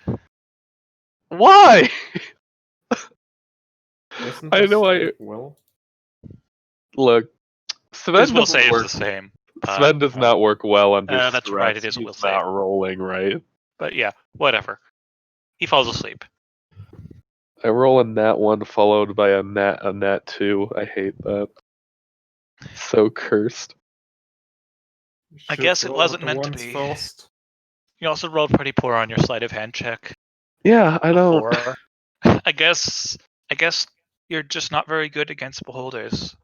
B: Why?
D: isn't
B: I
D: the
B: know
D: save well?
B: Look, Sven
A: His will
B: doesn't
A: save's
B: work.
A: the same.
B: Sven does not work well under
A: That's right, it
B: stress.
A: is a
B: He's
A: will
B: not
A: save.
B: rolling right.
A: But yeah, whatever. He falls asleep.
B: I roll a nat 1 followed by a nat 2. I hate that. So cursed.
A: I
D: Should
A: guess it
D: roll
A: wasn't
D: the
A: meant to
D: ones
A: be.
D: first.
A: You also rolled pretty poor on your sleight of hand check.
B: Yeah, I
A: A
B: don't.
A: 4. I guess you're just not very good against beholders.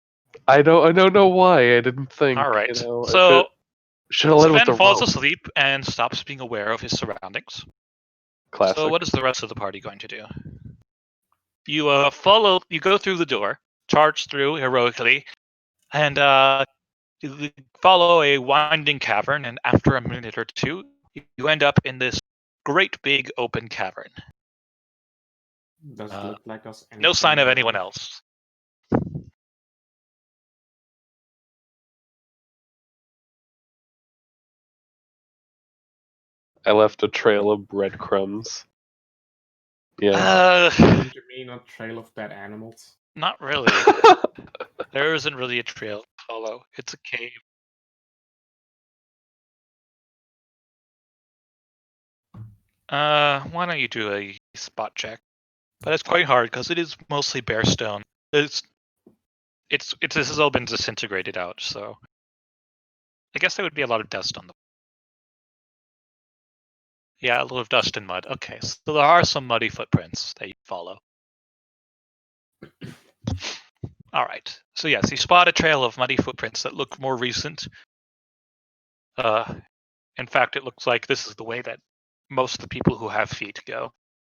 B: I don't know why. I didn't think.
A: All right.
B: You know,
A: So
B: should have led with
A: Sven
B: the
A: falls
B: rope.
A: asleep and stops being aware of his surroundings.
B: Classic.
A: So what is the rest of the party going to do? You you go through the door, charge through heroically, and you follow a winding cavern, and after a minute or two, you end up in this great big open cavern.
D: Does it look like us?
A: No sign of anyone
D: anything
A: else.
B: I left a trail of breadcrumbs. Yeah.
D: Don't you mean a trail of dead animals?
A: Not really. There isn't really a trail to follow. It's a cave. Why don't you do a spot check? But it's quite hard because it is mostly bare stone. This has all been disintegrated out, so I guess there would be a lot of dust on the. Yeah, a lot of dust and mud. Okay, so there are some muddy footprints that you follow. All right. So yes, you spot a trail of muddy footprints that look more recent. In fact, it looks like this is the way that most of the people who have feet go.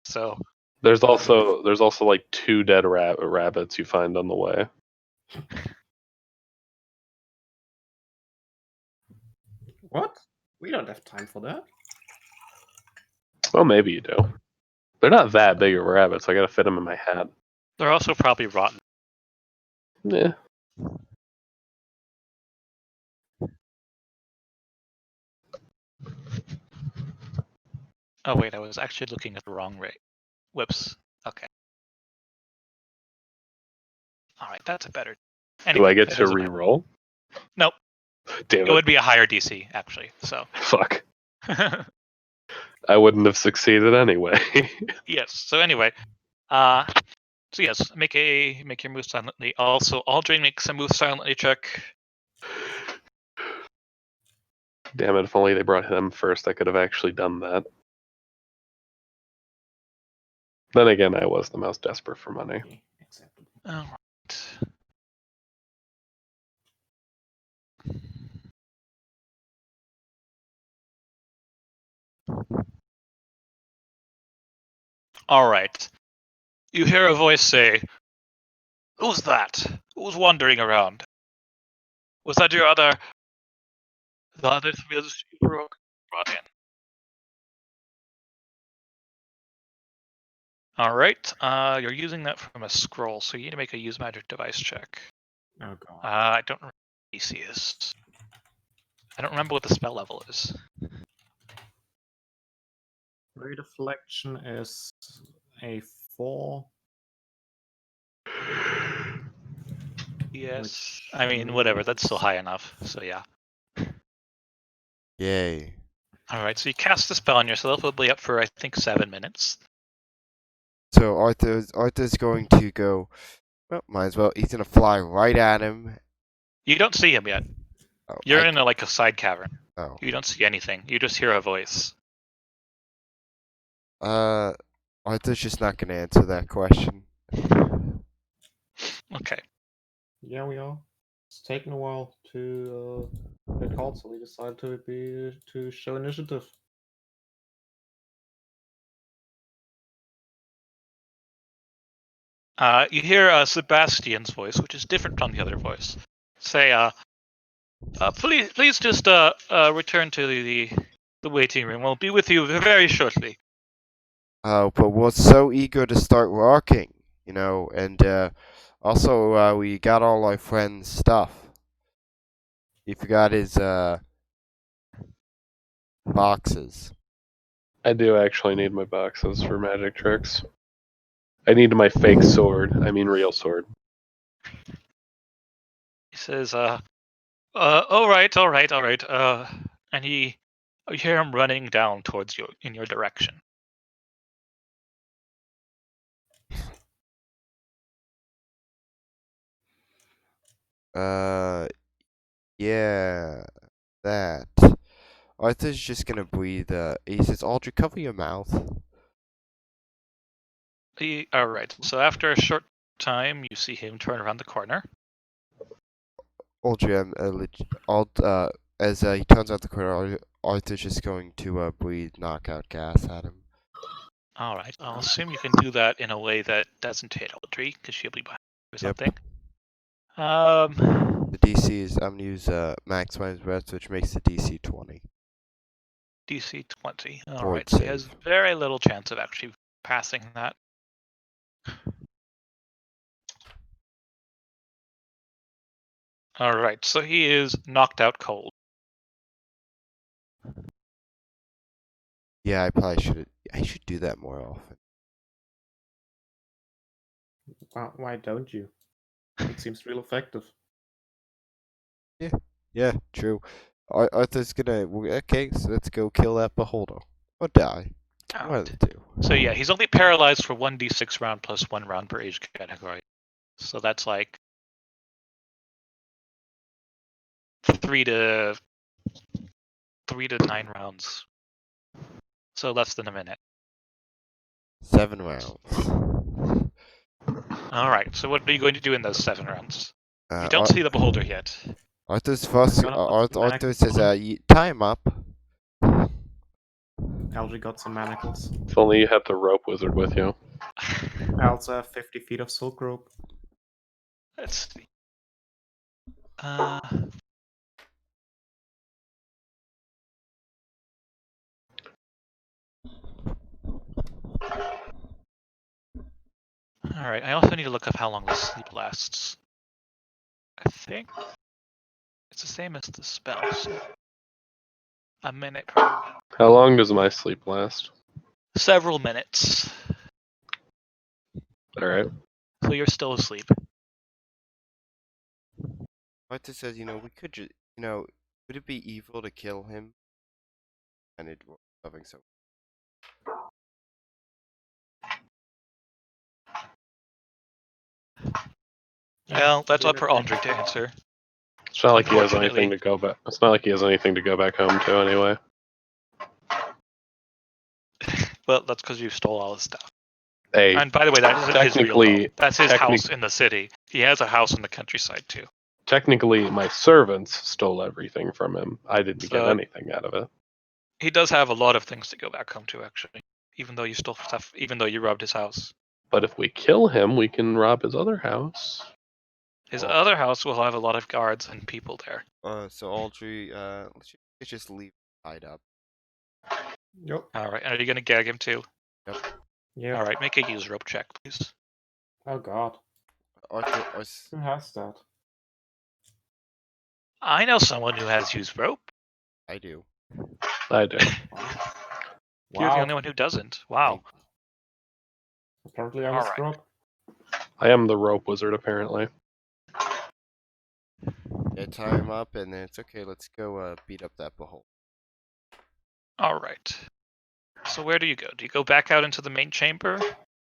A: So
B: There's also like 2 dead rabbits you find on the way.
D: What? We don't have time for that.
B: Well, maybe you do. They're not that big of rabbits. I gotta fit them in my hat.
A: they're also probably rotten.
B: Yeah.
A: Oh wait, I was actually looking at the wrong rate. Whoops. Okay. All right, that's a better. Anyway,
B: Do I get
A: it
B: to
A: doesn't matter.
B: re-roll?
A: Nope.
B: Damn
A: It
B: it.
A: would be a higher DC actually. So.
B: Fuck. I wouldn't have succeeded anyway.
A: Yes. So anyway, so yes, make your move silently. Also, Aldrin makes a move silently check.
B: Damn it, if only they brought him first, I could have actually done that. Then again, I was the most desperate for money.
D: Okay, acceptable.
A: All right. All right. You hear a voice say, "Who's that? Who's wandering around? Was that the other familiars you brought in?" All right. You're using that from a scroll, so you need to make a use magic device check.
D: Oh god.
A: I don't remember what DC is. I don't remember what the spell level is.
D: Ray deflection is a 4.
A: Yes.
D: Which
A: I mean, whatever. That's still
D: means-
A: high enough. So yeah.
C: Yay.
A: All right. So you cast the spell on yourself. It'll be up for I think 7 minutes.
C: So Arthur's going to go. Well, might as well. He's gonna fly right at him.
A: You don't see him yet.
C: Oh,
A: You're in a side cavern.
C: oh.
A: You don't see anything. You just hear a voice.
C: Arthur's just not gonna answer that question.
A: Okay.
D: Yeah, we are. It's taken a while to get called, so we decided to show initiative.
A: You hear Sebastian's voice, which is different from the other voice, say, please just return to the waiting room. We'll be with you very shortly.
C: But we're so eager to start working, and also we got all our friends' stuff. He forgot his boxes.
B: I do actually need my boxes for magic tricks. I need my fake sword. I mean real sword.
A: He says, all right. And you hear him running down towards you in your direction.
C: Yeah, that. Arthur's just gonna breathe. He says, "Audrey, cover your mouth."
A: All right. So after a short time, you see him turn around the corner.
C: Audrey, as he turns out the corner, Arthur's just going to breathe knockout gas at him.
A: All right. I'll assume you can do that in a way that doesn't hit Audrey, because she'll be behind or something.
C: The DC is, I'm gonna use Max Mine's Breath, which makes the DC 20.
A: DC 20. All
C: Forward
A: right. So he has
C: save.
A: very little chance of actually passing that. All right. So he is knocked out cold.
C: Yeah, I should do that more often.
D: Why don't you? It seems real effective.
C: Yeah, true. Arthur's gonna. Okay, so let's go kill that beholder. Or die.
A: All
C: One
A: right.
C: of the two.
A: So yeah, he's only paralyzed for 1d6 round plus 1 round per age category. So that's like 3 to 9 rounds. So less than a minute.
C: 7 rounds.
A: All right. So what are you going to do in those 7 rounds? You
C: Uh,
A: don't see the beholder yet.
C: Arthur's first.
D: I'm gonna put some
C: Arthur
D: manacles
C: says,
D: on him.
C: tie him up.
D: Algae got some manacles.
B: If only you had the rope wizard with you.
D: I also have 50 feet of silk rope.
A: Let's see. All right. I also need to look up how long the sleep lasts. I think it's the same as the spell. So a minute.
B: How long does my sleep last?
A: Several minutes.
B: Alright.
A: So you're still asleep.
C: Arthur says, we could just, would it be evil to kill him? And it was something so.
A: Well, that's up for Andre to answer.
B: It's not like he has
A: Unfortunately.
B: anything to go back. It's not like he has anything to go back home to anyway.
A: Well, that's because you stole all his stuff.
B: Hey,
A: And by the way, that isn't his real
B: technically-
A: home. That's his house in the city. He has a house in the countryside too.
B: technically, my servants stole everything from him. I didn't get
A: So-
B: anything out of it.
A: He does have a lot of things to go back home to, actually. Even though you stole stuff, even though you robbed his house.
B: But if we kill him, we can rob his other house.
A: His other house will have a lot of guards and people there.
C: So Audrey, let's just leave tied up.
D: Yep.
A: All right, are you going to gag him too?
D: Yeah.
A: All right, make a use rope check, please.
D: Oh god.
C: Arthur,
D: Who has that?
A: I know someone who has used rope.
C: I do.
B: I do.
A: You're the only one who doesn't. Wow.
D: Apparently I was
A: Alright.
D: drunk.
B: I am the rope wizard, apparently.
C: Yeah, tie him up, and then it's okay. Let's go beat up that beholder.
A: All right. So where do you go? Do you go back out into the main chamber,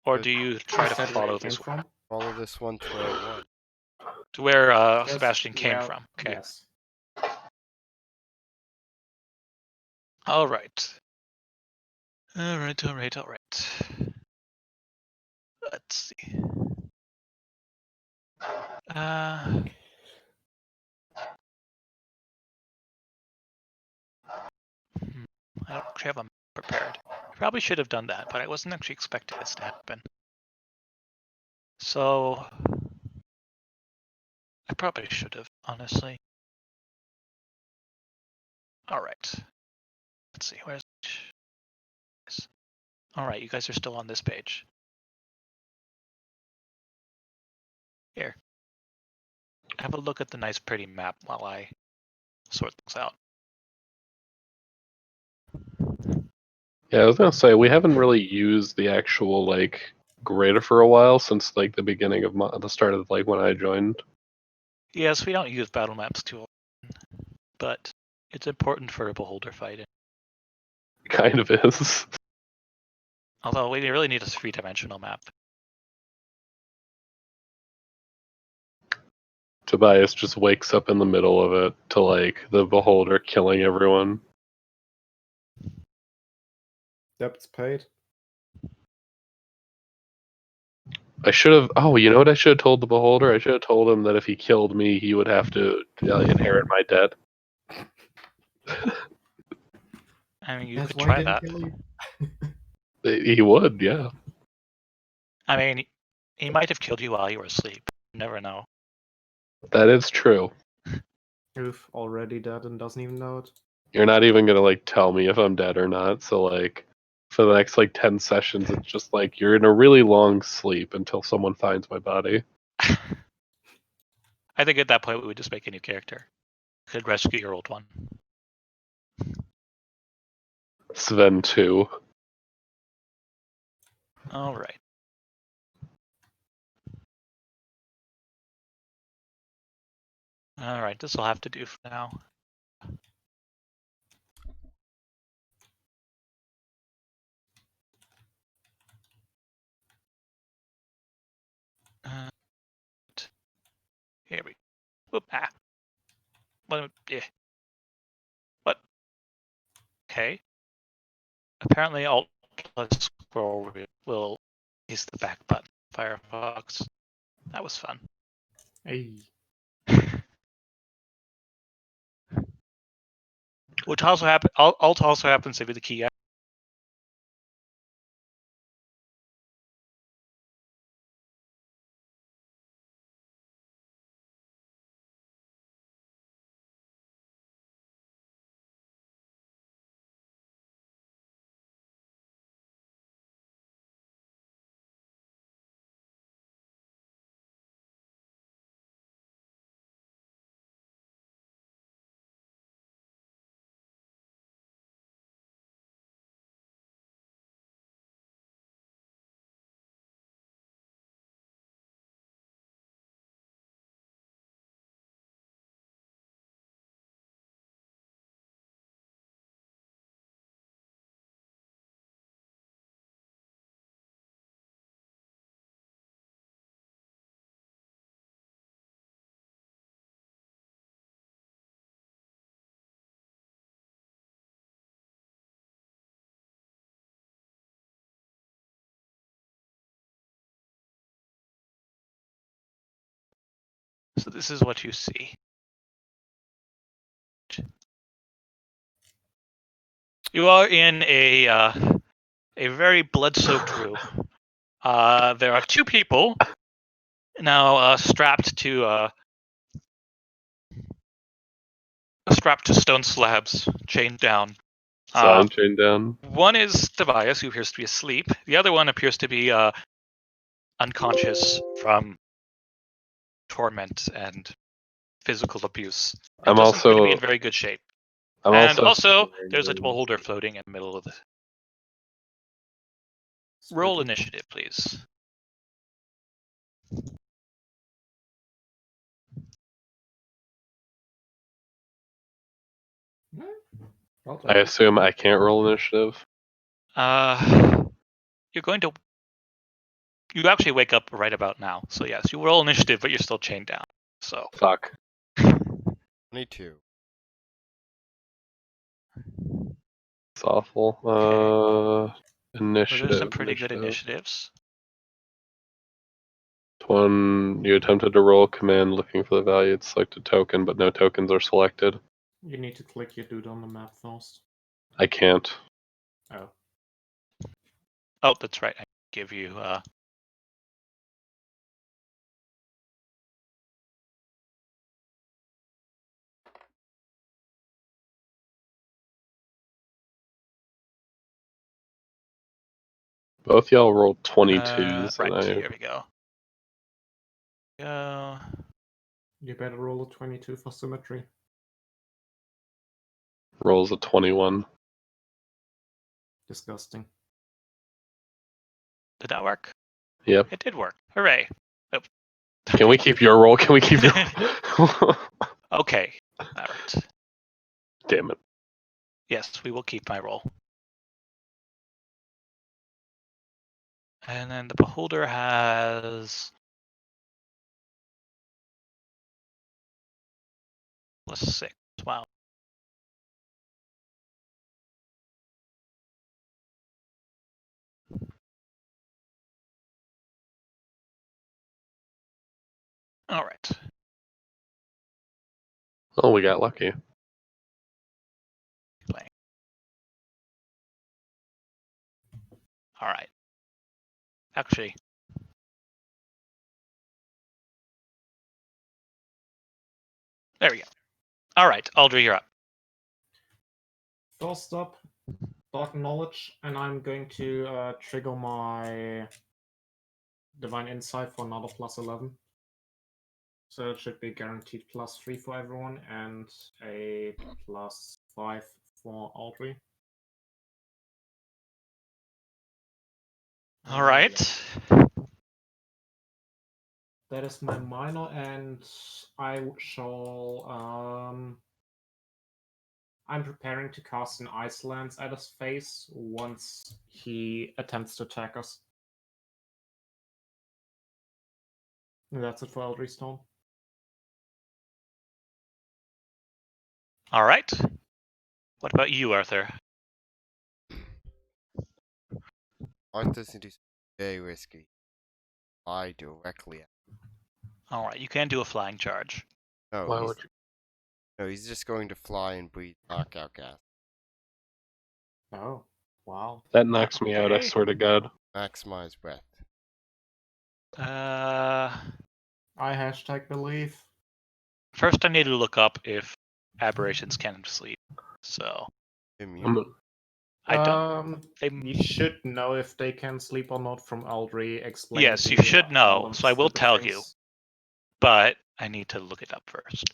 A: or do you try to
D: Is that where
A: follow
D: it came
A: this
D: from?
C: Follow this one to where it was.
A: to where
D: Yes,
A: Sebastian came
D: yeah,
A: from? Okay.
D: Yes.
A: All right. All right. Let's see. I don't actually have a map prepared. I probably should have done that, but I wasn't actually expecting this to happen. So I probably should have, honestly. All right. Let's see. Where's? All right, you guys are still on this page. Here. Have a look at the nice, pretty map while I sort things out.
B: Yeah, I was gonna say we haven't really used the actual like grader for a while since like the beginning of the start of like when I joined.
A: Yes, we don't use battle maps too often, but it's important for a beholder fighting.
B: Kind of is.
A: Although we really need a three-dimensional map.
B: Tobias just wakes up in the middle of it to like the beholder killing everyone.
D: Debts paid.
B: I should have. Oh, you know what? I should have told the beholder. I should have told him that if he killed me, he would have to inherit my debt.
A: I mean, you
D: That's
A: could
D: why
A: try
D: he didn't
A: that.
D: kill you.
B: He would, yeah.
A: I mean, he might have killed you while you were asleep. You never know.
B: That is true.
D: Oof, already dead and doesn't even know it.
B: You're not even gonna like tell me if I'm dead or not. So like, for the next like 10 sessions, it's just like you're in a really long sleep until someone finds my body.
A: I think at that point we would just make a new character. Could rescue your old one.
B: Sven 2.
A: All right. All right, this will have to do for now. Here we go. What? Yeah. What? Okay. Apparently, Alt plus scroll will use the back button. Firefox. That was fun.
D: Hey.
A: Which also happen. Alt also happens to be the key. So this is what you see. You are in a very blood-soaked room. There are two people now strapped to stone slabs, chained down.
B: So I'm chained down.
A: One is Tobias, who appears to be asleep. The other one appears to be unconscious from torment and physical abuse. It
B: I'm
A: doesn't appear to be in
B: also.
A: very good shape.
B: I'm
A: And
B: also.
A: also, there's a
B: staring.
A: beholder floating in the middle of the. Roll initiative, please.
D: I'll
B: I
D: take it.
B: assume I can't roll initiative.
A: You're going to. You actually wake up right about now. So yes, you roll initiative, but you're still chained down. So.
B: Fuck.
C: 22.
B: It's awful.
A: Okay.
B: Initiative.
A: Those are some pretty good initiatives.
B: One, you attempted to roll a command looking for the valued selected token, but no tokens are selected.
D: You need to click your dude on the map first.
B: I can't.
D: Oh.
A: Oh, that's right. I give you
B: Both y'all rolled 22s,
A: Right,
B: and I
A: here we go. Go.
D: You better roll a 22 for symmetry.
B: rolls a 21.
D: Disgusting.
A: Did that work?
B: Yep.
A: It did work. Hooray. Oh.
B: Can we keep your roll? Can we keep your roll?
A: Okay. Alright.
B: Damn it.
A: Yes, we will keep my roll. And then the beholder has +6. Wow. All right.
B: Oh, we got lucky.
A: Playing. All right. Actually, there we go. All right, Aldri, you're up.
D: First up, Dark Knowledge, and I'm going to trigger my Divine Insight for another +11. So it should be guaranteed +3 for everyone and a +5 for Audrey.
A: All right.
D: Yeah. That is my minor, and I shall. I'm preparing to cast an Ice Lance at his face once he attempts to attack us. And that's it for Eldritch Stone.
A: All right. What about you, Arthur?
C: Arthur's into very risky. Fly directly at.
A: All right, you can do a flying charge.
C: No,
B: Why would you?
C: no, he's just going to fly and breathe knockout gas.
D: Oh, wow.
B: That knocks me out, I
A: Okay.
B: swear to God.
C: Maximize breath.
A: Uh,
D: I #believe.
A: First, I need to look up if aberrations can sleep. So
C: Immune.
A: I don't.
D: You should know if they can sleep or not from Aldri explaining.
A: Yes, you should know. So I will tell you, but I need to look it up first.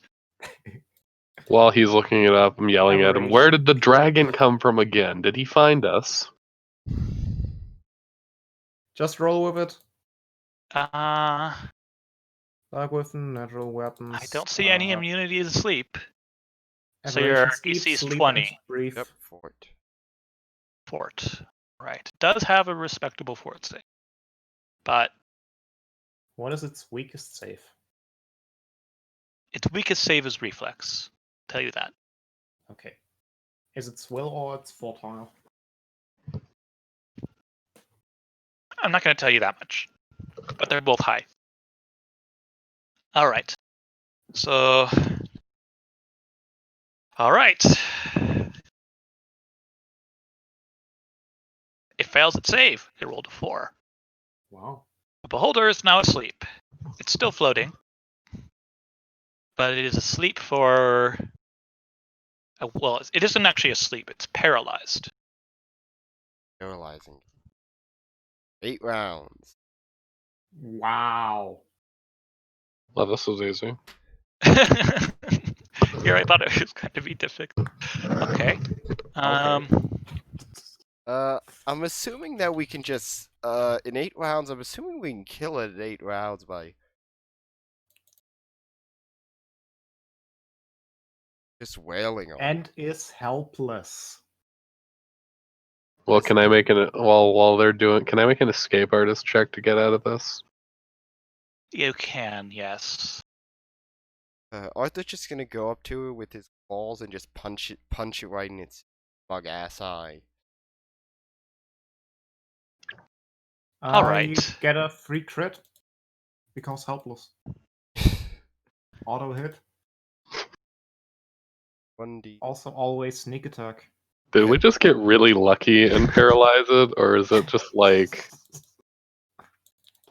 B: While he's looking it up, I'm yelling at him. Where did the
D: Aberration.
B: dragon come from again? Did he find us?
D: Just roll with it.
A: Uh,
D: Dark weapon, natural weapons.
A: I don't see any immunity to sleep. So
D: aberration,
A: your
D: sleep,
A: AC is
D: sleep,
A: 20.
D: and breathe.
C: Yep, fort.
A: Fort. Right. Does have a respectable fort save. But
D: What is its weakest save?
A: its weakest save is reflex. Tell you that.
D: Okay. Is it will or it's fortile?
A: I'm not going to tell you that much. But they're both high. All right. So. All right. It fails its save. It rolled a 4.
D: Wow.
A: The beholder is now asleep. It's still floating. But it is asleep for. Well, it isn't actually asleep. It's paralyzed.
C: Paralyzing. 8 rounds.
D: Wow.
B: Well, this was easy.
A: Here, I thought it was going to be difficult. Okay.
C: I'm assuming that we can just, in 8 rounds, I'm assuming we can kill it in 8 rounds by just wailing on it.
D: And is helpless.
B: Well, can I make an while they're doing? Can I make an escape artist check to get out of this?
A: You can, yes.
C: Arthur's just gonna go up to it with his balls and just punch it right in its bug ass eye.
A: All right.
D: You get a free crit because helpless. Auto hit.
C: 1d.
D: Also, always sneak attack.
B: Did we just get really lucky and paralyze it, or is it just like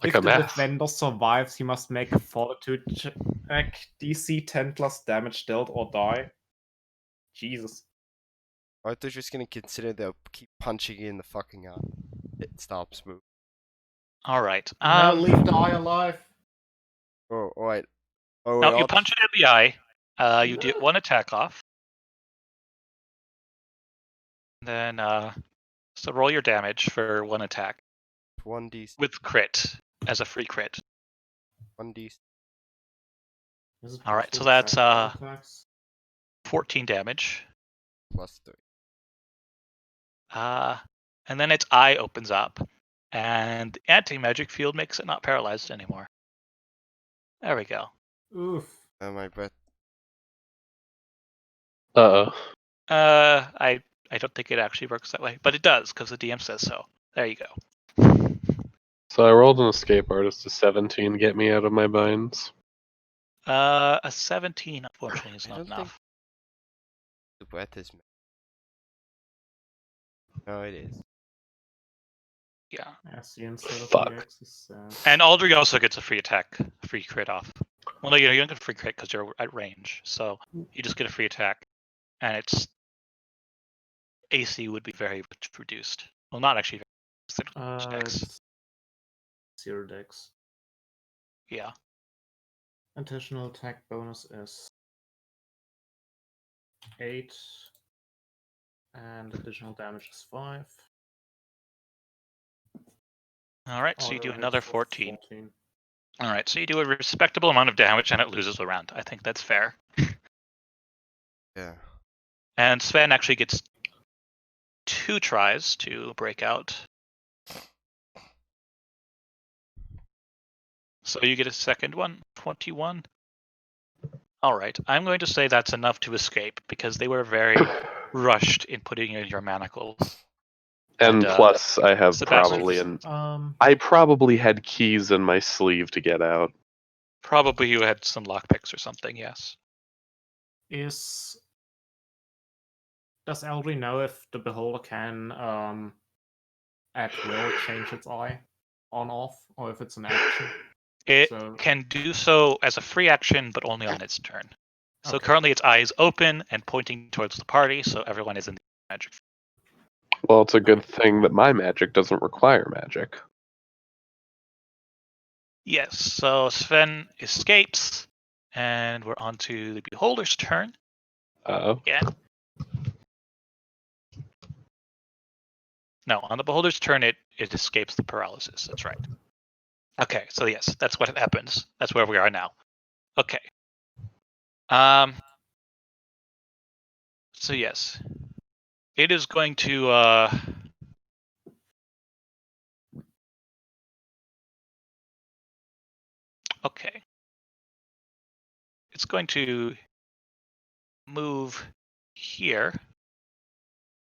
D: If
B: a
D: the
B: mess?
D: defender survives, he must make a fortitude check, DC 10 plus damage dealt or die. Jesus.
C: Arthur's just gonna consider they'll keep punching it in the fucking eye. it stops moving.
A: All right.
D: No, leave the eye alive.
C: Oh wait. Oh
A: No,
C: wait.
A: you punch it in the eye. You get 1 attack off. Then so roll your damage for 1 attack
C: 1d
A: with crit as a free crit.
C: 1d.
D: Is it
A: All right, so
D: possible to
A: that's
D: second attacks?
A: 14 damage.
C: Plus 3.
A: And then its eye opens up, and the anti-magic field makes it not paralyzed anymore. There we go.
D: Oof.
C: My breath.
B: Uh-oh.
A: I don't think it actually works that way, but it does because the DM says so. There you go.
B: So I rolled an escape artist to 17, get me out of my binds.
A: A 17 unfortunately is
C: I
A: not
C: don't think
A: enough.
C: the breath is. No, it is.
A: Yeah.
D: As the instead of
B: Fuck.
D: the X is
A: And Aldry also gets a free attack, a free crit off. Well, no, you don't get a free crit because you're at range, so you just get a free attack, and its AC would be very much reduced. Well, not actually. Dex.
D: it's 0 dex.
A: Yeah.
D: Additional attack bonus is 8, and additional damage is 5.
A: All right, so you do
D: Auto
A: another
D: hits of
A: 14. All right, so you do a respectable amount of damage, and it loses a round. I think that's fair.
C: Yeah.
A: And Sven actually gets 2 tries to break out. So you get a second one, 21. All right, I'm going to say that's enough to escape because they were very rushed in putting you in your manacles.
B: And plus, I have
A: Sebastian-
B: probably I probably had keys in my sleeve to get out.
A: Probably you had some lockpicks or something, yes.
D: Does Eldry know if the beholder can at will change its eye on off, or if it's an action?
A: It
D: So-
A: can do so as a free action, but only on its turn. So
D: Okay.
A: currently its eye is open and pointing towards the party, so everyone is in the magic.
B: Well, it's a good thing that my magic doesn't require magic.
A: Yes, so Sven escapes, and we're on to the beholder's turn.
B: Uh-oh.
A: Again. No, on the beholder's turn, it escapes the paralysis. That's right. Okay, so yes, that's what happens. That's where we are now. Okay. So yes, it is going to okay. It's going to move here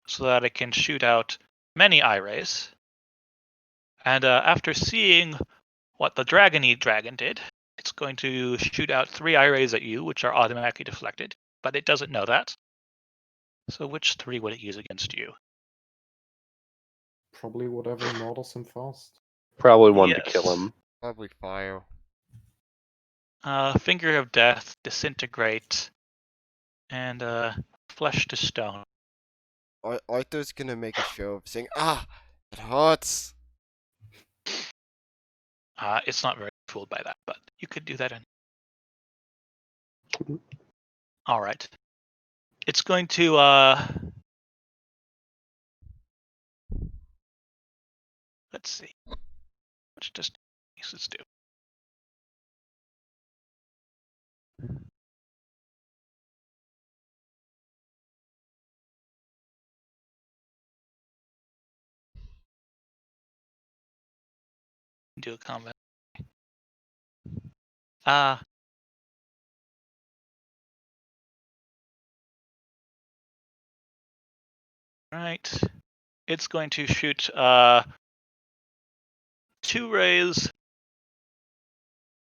A: so that it can shoot out many eye rays. And after seeing what the dragony dragon did, it's going to shoot out 3 eye rays at you, which are automatically deflected, but it doesn't know that. So which 3 would it use against you?
D: Probably whatever murders him fast.
B: Probably one to
A: Yes.
B: kill him.
C: Probably fire.
A: Finger of Death, Disintegrate, and Flesh to Stone.
C: Arthur's gonna make a show of saying, "Ah, it hurts."
A: It's not very fooled by that, but you could do that in. All right. It's going to let's see. Let's just do. Do a combat. Right. It's going to shoot 2 rays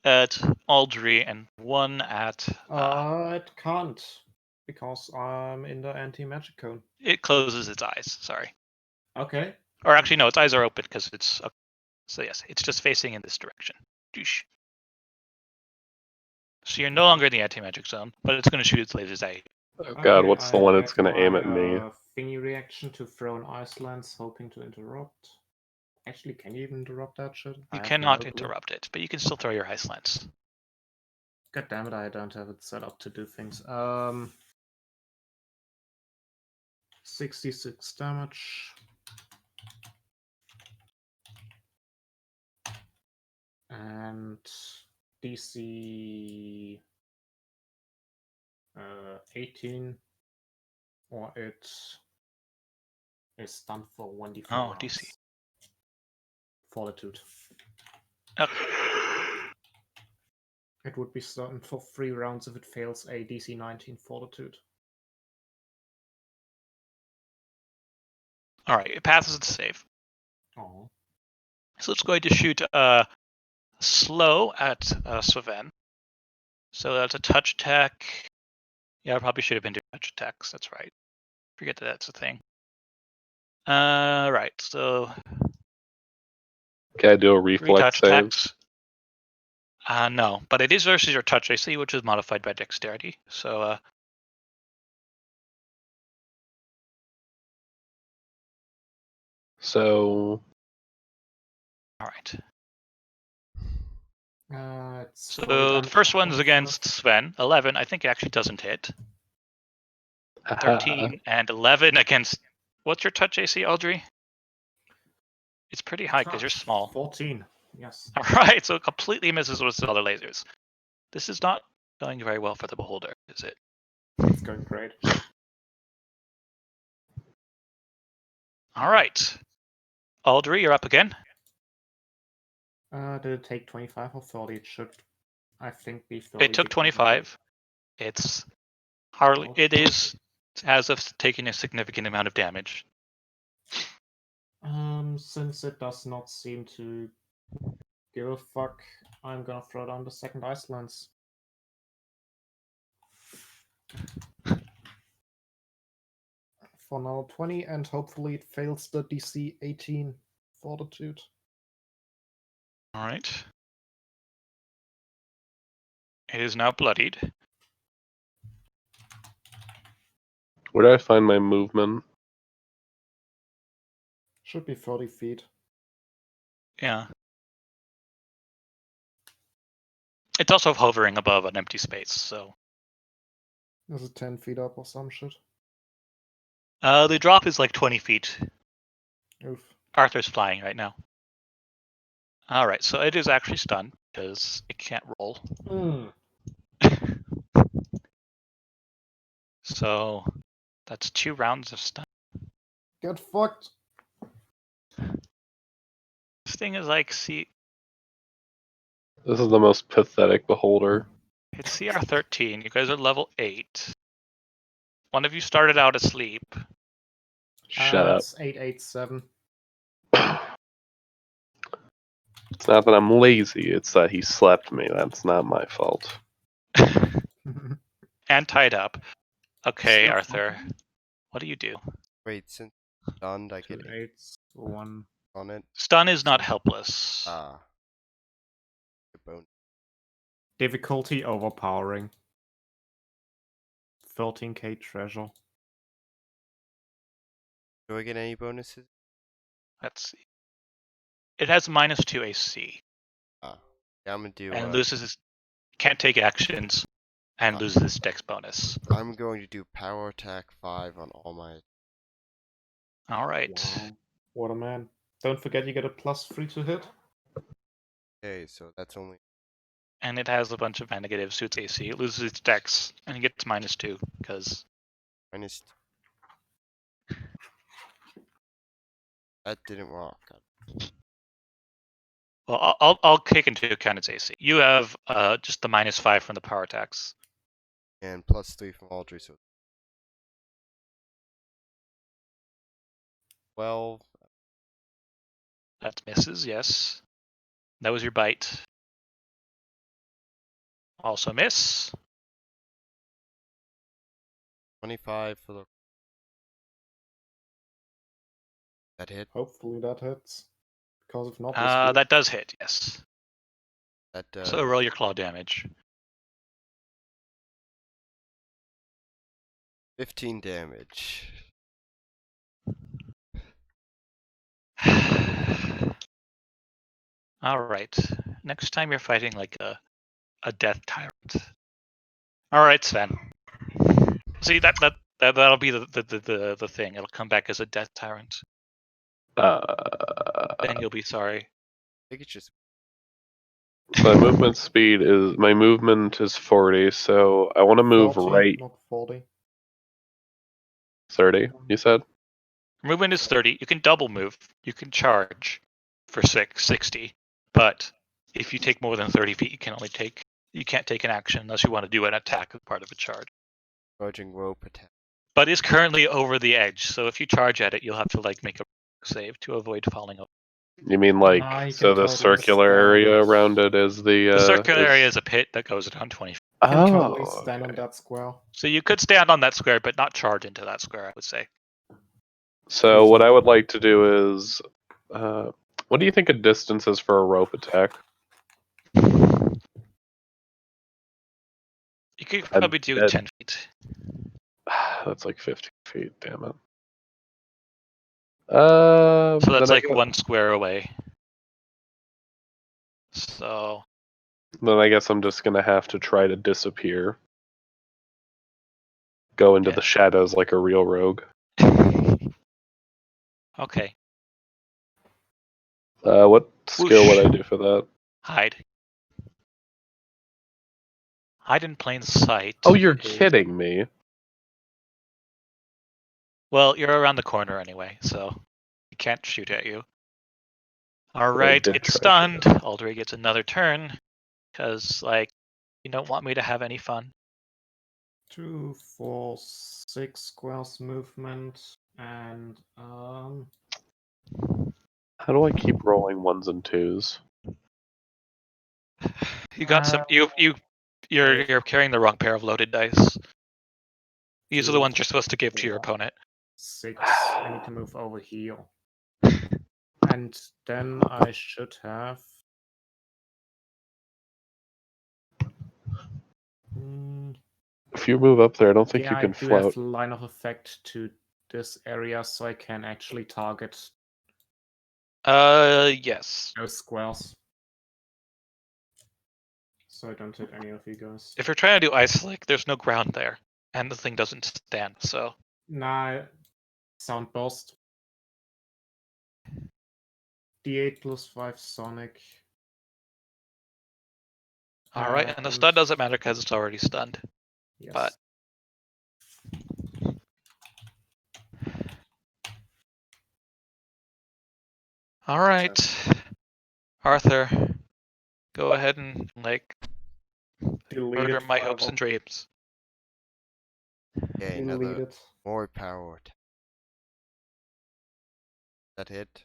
A: at Aldry and 1 at.
D: It can't, because I'm in the anti-magic cone.
A: It closes its eyes. Sorry.
D: Okay.
A: Or actually, no, its eyes are open because it's. So yes, it's just facing in this direction. Doosh. So you're no longer in the anti-magic zone, but it's going to shoot its lasers at you.
B: Oh god, what's the one it's gonna aim at me?
D: Thingy reaction to throw an ice lance, hoping to interrupt. Actually, can you even interrupt that shit? I
A: You
D: have
A: cannot
D: no clue.
A: interrupt it, but you can still throw your ice lance.
D: God damn it, I don't have it set up to do things. 66 damage. And DC 18, or it is stunned for 1d4
A: Oh,
D: rounds.
A: DC.
D: Fortitude.
A: Okay.
D: It would be stunned for 3 rounds if it fails a DC 19 Fortitude.
A: Alright, it passes its save.
D: Oh.
A: So it's going to shoot slow at Sven. So that's a touch attack. Yeah, I probably should have been doing touch attacks. That's right. Forget that that's a thing. Right. So
B: Can I do a
A: 3
B: reflex
A: touch
B: save?
A: attacks. No, but it is versus your touch AC, which is modified by dexterity. So
B: So
A: all right.
D: It's
A: So
D: 40
A: the
D: damage
A: first
D: for
A: one's
D: 25.
A: against Sven. 11. I think it actually doesn't hit.
B: haha.
A: 13 and 11 against. What's your touch AC, Audrey? It's pretty high because you're small.
D: 14, yes.
A: All right, so it completely misses with the other lasers. This is not going very well for the beholder, is it?
D: It's going great.
A: All right, Audrey, you're up again.
D: Did it take 25 or 30? It should, I think, be 30.
A: It took
D: because
A: 25. It's hardly.
D: Okay.
A: It is as of taking a significant amount of damage.
D: Since it does not seem to give a fuck, I'm gonna throw down the second ice lance. For now 20, and hopefully it fails the DC 18 Fortitude.
A: All right. It is now bloodied.
B: Where do I find my movement?
D: Should be 30 feet.
A: Yeah. It's also hovering above an empty space, so.
D: Is it 10 feet up or some shit?
A: The drop is like 20 feet.
D: Oof.
A: Arthur's flying right now. All right, so it is actually stunned because it can't roll. So that's 2 rounds of stun.
D: Get fucked!
A: This thing is like, see,
B: This is the most pathetic beholder.
A: it's CR 13. You guys are level 8. One of you started out asleep.
B: Shut up.
D: It's 887.
B: It's not that I'm lazy, it's that he slept me. That's not my fault.
A: And tied up. Okay,
D: Still
A: Arthur.
D: fucking.
A: What do you do?
C: Wait, since stunned, I
D: 2
C: get
D: 8s, 1.
C: on it.
A: Stun is not helpless.
C: Ah. Good bonus.
D: Difficulty overpowering. 13k treasure.
C: Do I get any bonuses?
A: Let's see. It has -2 AC
C: Ah. Yeah, I'm gonna do.
A: and loses its, can't take actions and loses its dex bonus.
C: I'm going to do power attack 5 on all my.
A: All right.
D: Wow. What a man. Don't forget you get a +3 to hit.
C: Okay, so that's only.
A: And it has a bunch of negatives to its AC. It loses its dex and it gets -2 because
C: Minus. That didn't work.
A: well, I'll take into account its AC. You have just the -5 from the power attacks.
C: And +3 from Audrey, so 12.
A: That misses, yes. That was your bite. Also miss.
C: 25 for the. That hit.
D: Hopefully that hits. Because if not, we're screwed.
A: That does hit, yes.
C: That
A: So roll your claw damage.
C: 15 damage.
A: All right. Next time you're fighting like a death tyrant. All right, Sven. See that'll be the thing. It'll come back as a death tyrant. Then you'll be sorry.
C: I think it's just
B: My movement speed is 40, so I want to move
D: 40,
B: right
D: not 40.
B: 30. You said?
A: Movement is 30. You can double move. You can charge for 60. But if you take more than 30 feet, you can't take an action unless you want to do an attack as part of a charge.
C: charging rope attack.
A: But it's currently over the edge, so if you charge at it, you'll have to like make a save to avoid falling over.
B: You mean
D: Nah,
B: like
D: you
B: so
D: can
B: the
D: totally
B: circular
D: stand on
B: area
D: that.
B: around it is the
A: The circular area is a pit that goes around 20 feet.
D: You can totally
B: Oh,
D: stand on
B: okay.
D: that square.
A: So you could stand on that square, but not charge into that square, I would say.
B: So what I would like to do is, what do you think a distance is for a rope attack?
A: You could
B: I'm
A: probably do
B: dead.
A: 10 feet.
B: That's like 50 feet. Damn it.
A: So that's
B: then
A: like one square away. So
B: I guess I'm just gonna have to try to disappear, go into
A: Yeah.
B: the shadows like a real rogue.
A: okay.
B: What skill
A: Whoosh.
B: would I do for that?
A: Hide. Hide in plain sight.
B: Oh, you're
A: is-
B: kidding me.
A: Well, you're around the corner anyway, so he can't shoot at you. All
B: But I
A: right,
B: did
A: it's
B: try
A: stunned. Aldry gets another turn because, like, you don't want me to have any fun.
D: 2, 4, 6 squares movement, and
B: How do I keep rolling ones and twos?
A: You got some. You're carrying the wrong pair of loaded dice. These are the
D: 2,
A: ones you're supposed to give to your
D: 4,
A: opponent.
D: 6. I need to move over here. And then I should have.
B: If you move up there, I don't think
D: Yeah,
B: you
D: I
B: can
D: do
B: float.
D: have line of effect to this area, so I can actually target
A: Yes.
D: those squares. So I don't hit any of you guys.
A: If you're trying to do ice slick, there's no ground there, and the thing doesn't stand. So
D: Nah, sound burst. D8 plus 5 Sonic.
A: all right, and the stun doesn't matter because it's already stunned.
D: Yes.
A: But all right, Arthur, go ahead and like murder my hopes and dreams.
C: Okay,
D: Delete
C: another
D: it.
C: more power attack. That hit.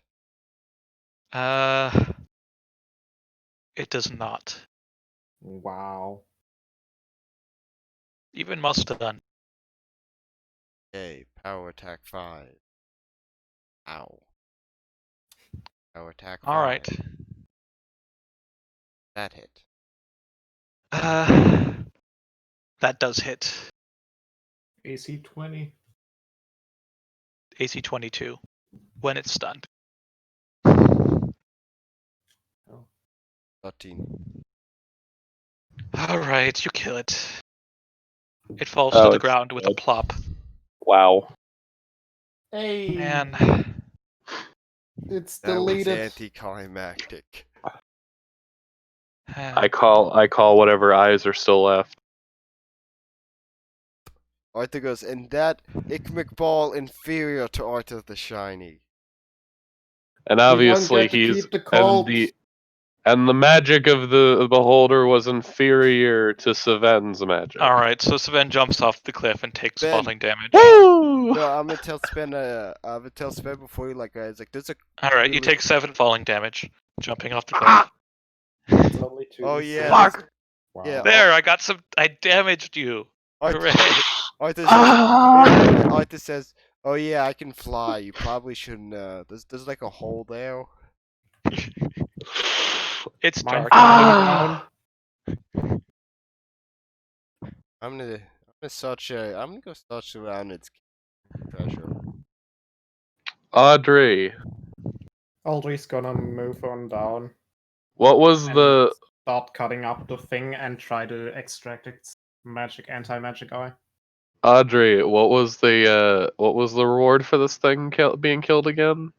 A: It does not.
D: Wow.
A: Even must have done.
C: Okay, power attack 5. Ow. Power attack 5.
A: All right.
C: That hit.
A: That does hit.
D: AC 20.
A: AC 22 when it's stunned.
C: 13.
A: All right, you kill it. It falls
B: Oh,
A: to the
B: it's
A: ground with a
B: dead.
A: plop.
B: Wow.
D: Hey!
A: Man,
D: It's
C: That was
D: deleted.
C: anticlimactic.
B: I call whatever eyes are still left.
C: Arthur goes, and that Ickmic Ball inferior to Arthur the Shiny.
B: And
D: You don't
B: obviously
D: get to
B: he's
D: keep the cult.
B: and the magic of the beholder was inferior to Saven's magic.
A: all right. So Sven jumps off the cliff and takes
C: Ben.
A: falling damage.
B: Woo!
C: No, I'm gonna tell Sven. Before you it's like there's a.
A: All right, you
C: really-
A: take 7 falling damage, jumping off the cliff.
D: It's only 2.
C: Oh yeah.
B: Fuck.
D: Wow.
C: Yeah.
A: There, I damaged you.
C: Arthur,
A: Hooray!
C: Arthur says, "Oh yeah, I can fly. You probably shouldn't. There's like a hole there."
A: It's
D: Mine
A: dark.
D: falling down.
C: I'm gonna go search around its treasure.
B: Audrey.
D: Aldri's gonna move on down.
B: What was
D: and
B: the
D: start cutting up the thing and try to extract its anti-magic eye.
B: Audrey? What was the reward for this thing being killed again?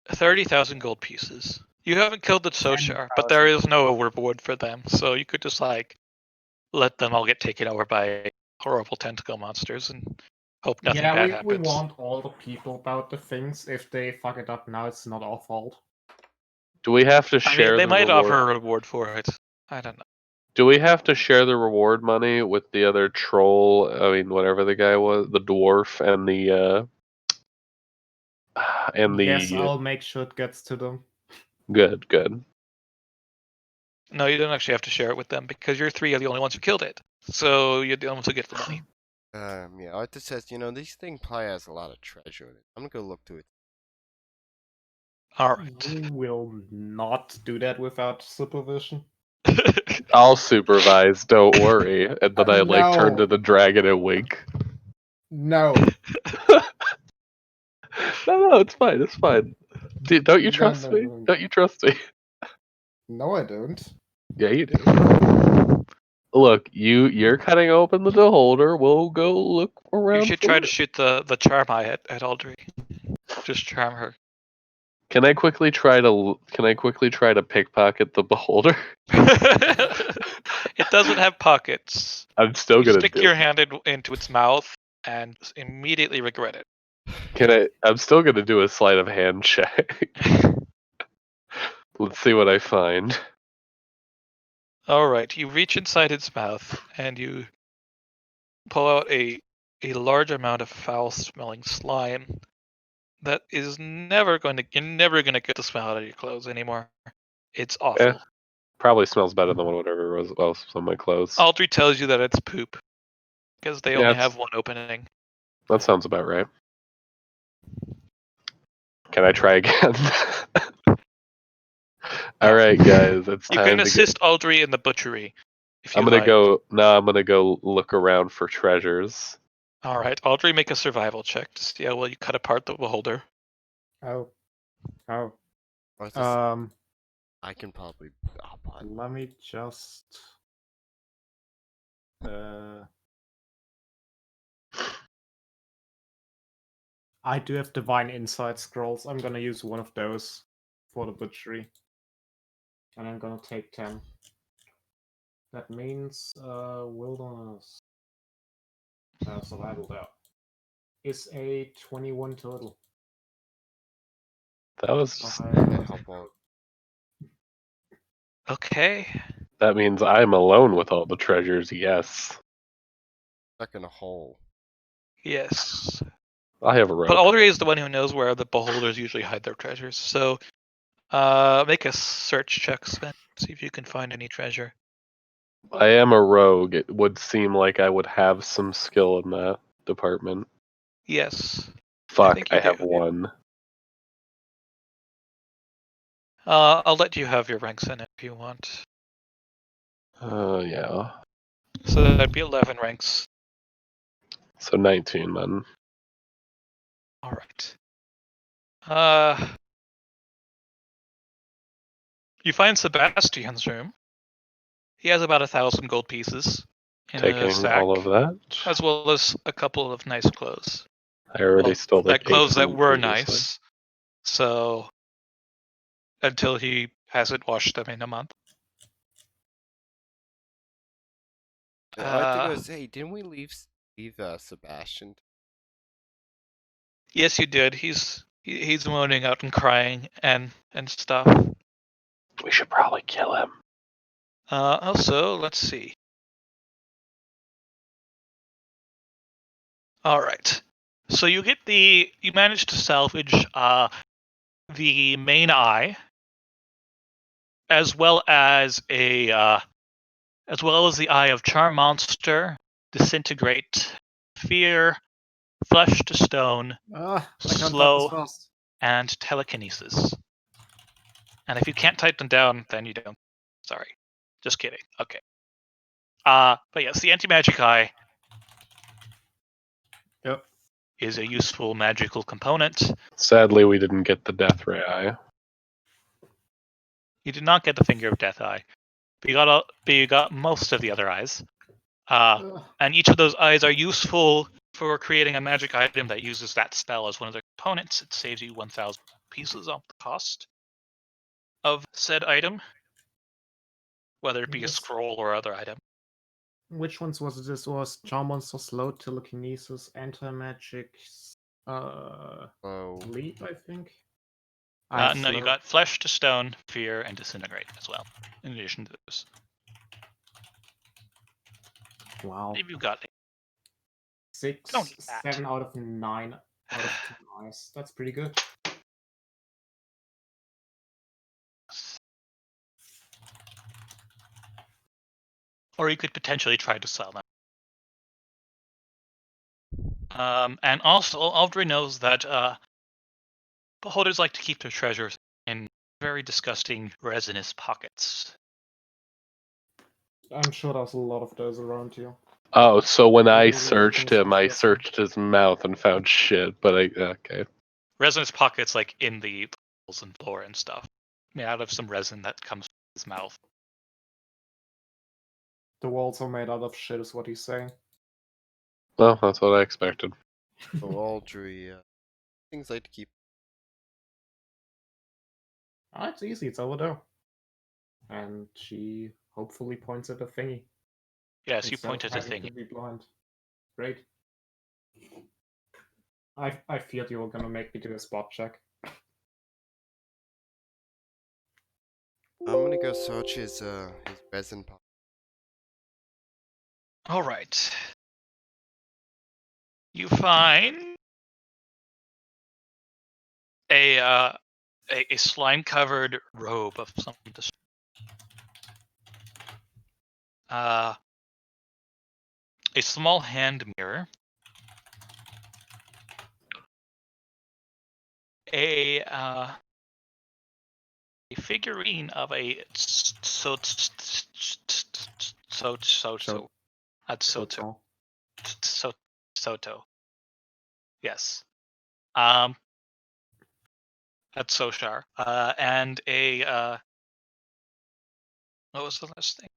A: 30,000 gold pieces. You haven't killed the Sochar, but there is no reward for them, so you could just like let them all get taken over by horrible tentacle monsters and hope nothing bad happens.
D: We want all the people about the things. If they fuck it up now, it's not our fault.
B: Do we have to share
A: they
B: the
A: might
B: reward?
A: offer a reward for it. I don't know.
B: Do we have to share the reward money with the other troll? I mean, whatever the guy was, the dwarf and the
D: Yes, I'll make sure it gets to them.
B: Good.
A: No, you don't actually have to share it with them because your three are the only ones who killed it. So you're the only ones who get the money.
C: Yeah, Arthur says, this thing probably has a lot of treasure in it. I'm gonna go look through it.
A: All right.
D: We will not do that without supervision.
B: I'll supervise, don't worry. And then I like turn to
D: No.
B: the dragon and wink.
D: No.
B: No, it's fine. It's fine. Don't you trust me?
D: No.
B: Don't you trust me?
D: No, I don't.
B: Yeah, you do. Look, you're cutting open the beholder. We'll go look around.
A: You should try to shoot the charm eye at Audrey. Just charm her.
B: Can I quickly try to pickpocket the beholder?
A: It doesn't have pockets.
B: I'm still gonna
A: stick your hand into its mouth and immediately regret it.
B: I'm still gonna do a sleight of hand check. Let's see what I find.
A: Alright, you reach inside its mouth and you pull out a large amount of foul smelling slime that is you're never gonna get the smell out of your clothes anymore. It's awful.
B: Yeah, probably smells better than whatever else was on my clothes.
A: Audrey tells you that it's poop because they only have one opening.
B: That sounds about right. Can I try again? All right, guys, it's time.
A: You can assist Audrey in the butchery.
B: I'm gonna go look around for treasures.
A: All right, Audrey, make a survival check to see how well you cut apart the beholder.
D: Oh.
C: I can probably hop on.
D: Let me just. I do have divine insight scrolls. I'm gonna use one of those for the butchery, and I'm gonna take 10. That means wilderness survival there is a 21 total.
B: That was.
C: Hop on.
A: Okay.
B: That means I'm alone with all the treasures. Yes.
C: Stuck in a hole.
A: Yes.
B: I have a rope.
A: But Audrey is the one who knows where the beholders usually hide their treasures. So, make a search check, Sven. See if you can find any treasure.
B: I am a rogue. It would seem like I would have some skill in that department.
A: Yes.
B: Fuck, I
A: you
B: have
A: do.
B: one.
A: I'll let you have your ranks in it if you want.
B: Yeah.
A: So that'd be 11 ranks.
B: So 19 then.
A: All right. You find Sebastian's room. He has about 1,000 gold pieces in a
B: Taking
A: sack,
B: all of that.
A: as well as a couple of nice clothes.
B: I already stole the
A: clothes that were
B: previously.
A: nice. So until he hasn't washed them in a month.
C: I think hey, didn't we leave Sebastian?
A: Yes, you did. He's moaning out and crying and stuff.
B: We should probably kill him.
A: Also, let's see. All right. So you manage to salvage the main eye, as well as the eye of Charm Monster, Disintegrate, Fear, Flesh to Stone, Slow, and Telekinesis. And if you can't type them down, then you don't. Sorry. Just kidding. Okay. But yes, the anti-magic eye is a useful magical component.
B: Sadly, we didn't get the death ray eye.
A: You did not get the Finger of Death eye, but you got most of the other eyes.
D: Ugh.
A: And each of those eyes are useful for creating a magic item that uses that spell as one of their components. It saves you 1,000 pieces off the cost of said item, whether it be a
D: Yes.
A: scroll or other item.
D: Which ones was this? Was Charm Monster, Slow, Telekinesis, Anti-Magic,
C: Oh,
D: Leap, I think? I have
A: No, you
D: Slow.
A: got Flesh to Stone, Fear, and Disintegrate as well, in addition to this.
D: Wow.
A: You've got
D: 6,
A: Don't need that.
D: 7 out of 9 out of 10 eyes. That's pretty good.
A: Or you could potentially try to sell them. And also, Aldry knows that beholders like to keep their treasures in very disgusting resinous pockets.
D: I'm sure there's a lot of those around here.
B: Oh, so when I
D: Really
B: searched
D: looking
B: him, I
D: disgusting.
B: searched his mouth and found shit. But okay.
A: Resinous pockets like in the walls and floor and stuff, made out of some resin that comes from his mouth.
D: The walls are made out of shit, is what he's saying.
B: Well, that's what I expected.
C: so Aldry, things like to keep.
D: Ah, it's easy, it's over there. And she hopefully points at a thingy.
A: Yes, you
D: instead of
A: pointed a
D: having
A: thing.
D: to be blind. Great. I feared you were gonna make me do a spot check.
C: I'm gonna go search his resin pot.
A: All right. You find a slime-covered robe of some description. A small hand mirror. A figurine of a Soto. Yes. That's Soshar. And what was the last thing?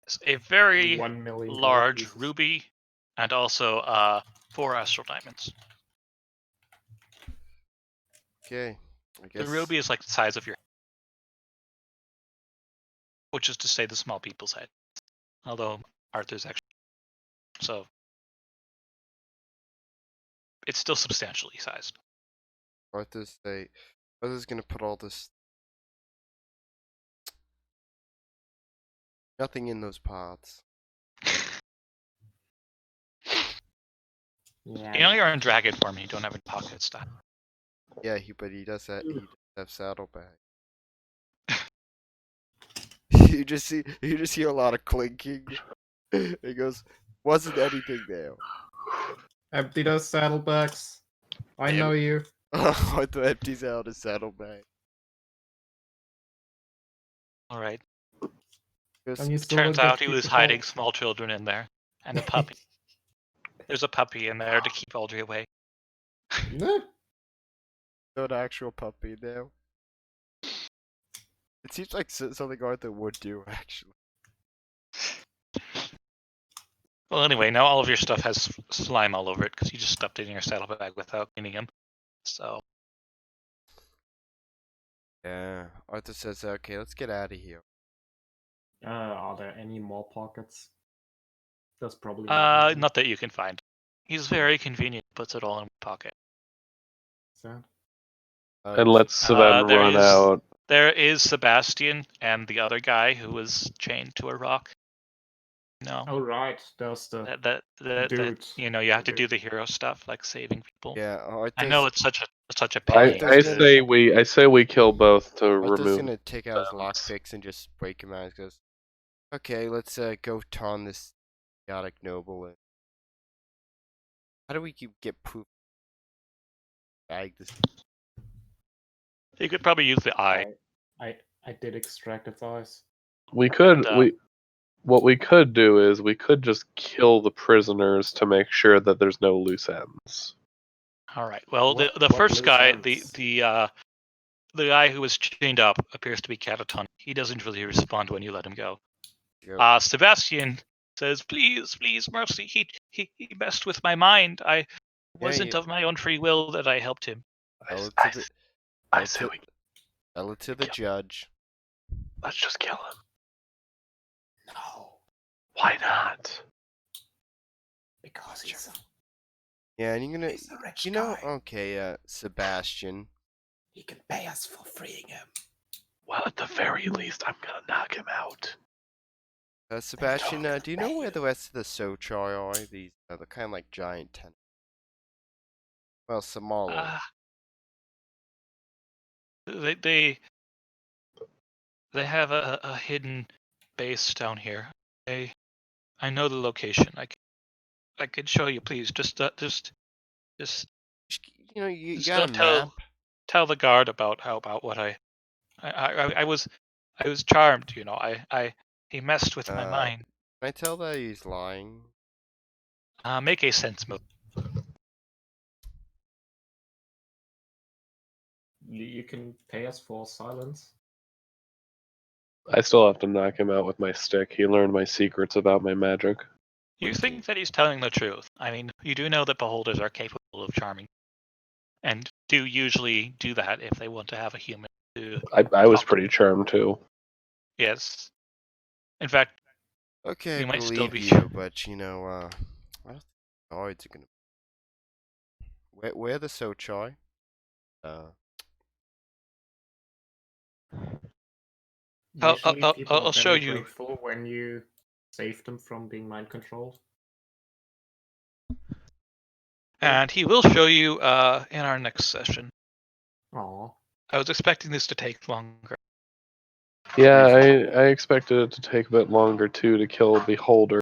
A: It's a very
D: 1 million gold
A: large
D: pieces.
A: ruby, and also 4 astral diamonds.
C: Okay, I guess.
A: The ruby is like the size of your head, which is to say the small people's head. Although Arthur's actually so it's still substantially sized.
C: Arthur's gonna put all this. Nothing in those pots.
D: Yeah.
A: You know you're in dragon form. You don't have any pocket stuff.
C: Yeah, but he does that. He does have saddlebag. you just hear a lot of clinking. He goes, "Wasn't anything there."
D: Empty those saddlebags. I know you.
C: Arthur empties out his saddlebag.
A: All right.
D: And you
A: It
D: still
A: turns
D: don't get
A: out he
D: keep
A: was
D: the
A: hiding
D: gold.
A: small children in there and a puppy. There's a puppy in there to keep Aldry away.
D: Nah.
C: No, an actual puppy now. It seems like something Arthur would do, actually.
A: Well, anyway, now all of your stuff has slime all over it because you just stuffed it in your saddlebag without cleaning them. So.
C: Yeah, Arthur says, "Okay, let's get out of here."
D: Are there any more pockets? There's probably not.
A: Not that you can find. He's very convenient. Puts it all in one pocket.
D: Sad.
B: And lets Sven run out.
A: There is Sebastian and the other guy who was chained to a rock. No.
D: Oh right, there's the
A: That you know you have to do
D: dude.
A: the hero stuff like saving people.
C: Yeah, Arthur's,
A: I know it's such a pain.
C: Arthur's
B: I say we kill both to
C: Arthur's
B: remove.
C: gonna take out his
B: Sven's.
C: lockpicks and just break him out. He goes, "Okay, let's go taunt this chaotic noble." And how do we get proof? Bag this.
A: You could probably use the eye.
D: I did extract its eyes.
B: We could
A: And,
B: what we could do is we could just kill the prisoners to make sure that there's no loose ends.
A: All right. Well,
D: What
A: the first
D: loose
A: guy,
D: ends?
A: the the guy who was chained up appears to be catatonic. He doesn't really respond when you let him go.
C: Yep.
A: Sebastian says, "Please, please, mercy. He messed with my mind. I wasn't of my own free will that I helped him."
B: I say we
C: Tell it to the judge.
B: let's just kill him.
D: No,
B: Why not?
D: because he's
C: Yeah, and you're gonna,
D: a rich
C: you know,
D: guy.
C: okay, Sebastian.
D: He can pay us for freeing him.
B: Well, at the very least, I'm gonna knock him out.
C: Sebastian,
D: gonna
C: do you know
D: pay
C: where
D: you.
C: the rest of the Sochai are? These are the kind of like giant ten. Well, smaller.
A: They have a hidden base down here. I know the location. I could show you, please. Just
C: You know, you
A: just
C: got a
A: don't
C: map.
A: tell the guard about what I was charmed. You know, he messed with my mind.
C: Can I tell that he's lying?
A: Make a sense move.
D: You can pay us for silence.
B: I still have to knock him out with my stick. He learned my secrets about my magic.
A: You think that he's telling the truth? I mean, you do know that beholders are capable of charming, and do usually do that if they want to have a human to.
B: I was
A: talk to.
B: pretty charmed too.
A: Yes. In fact,
C: Okay,
A: you
C: I
A: might still
C: believe
A: be.
C: you, but you know, I don't think the guards are gonna. Where the Sochai?
D: Usually people
A: I'll
D: are
A: show
D: very
A: you.
D: grateful when you save them from being mind controlled.
A: And he will show you in our next session.
D: Aw.
A: I was expecting this to take longer.
B: Yeah, I expected it to take a bit longer too to kill Beholder.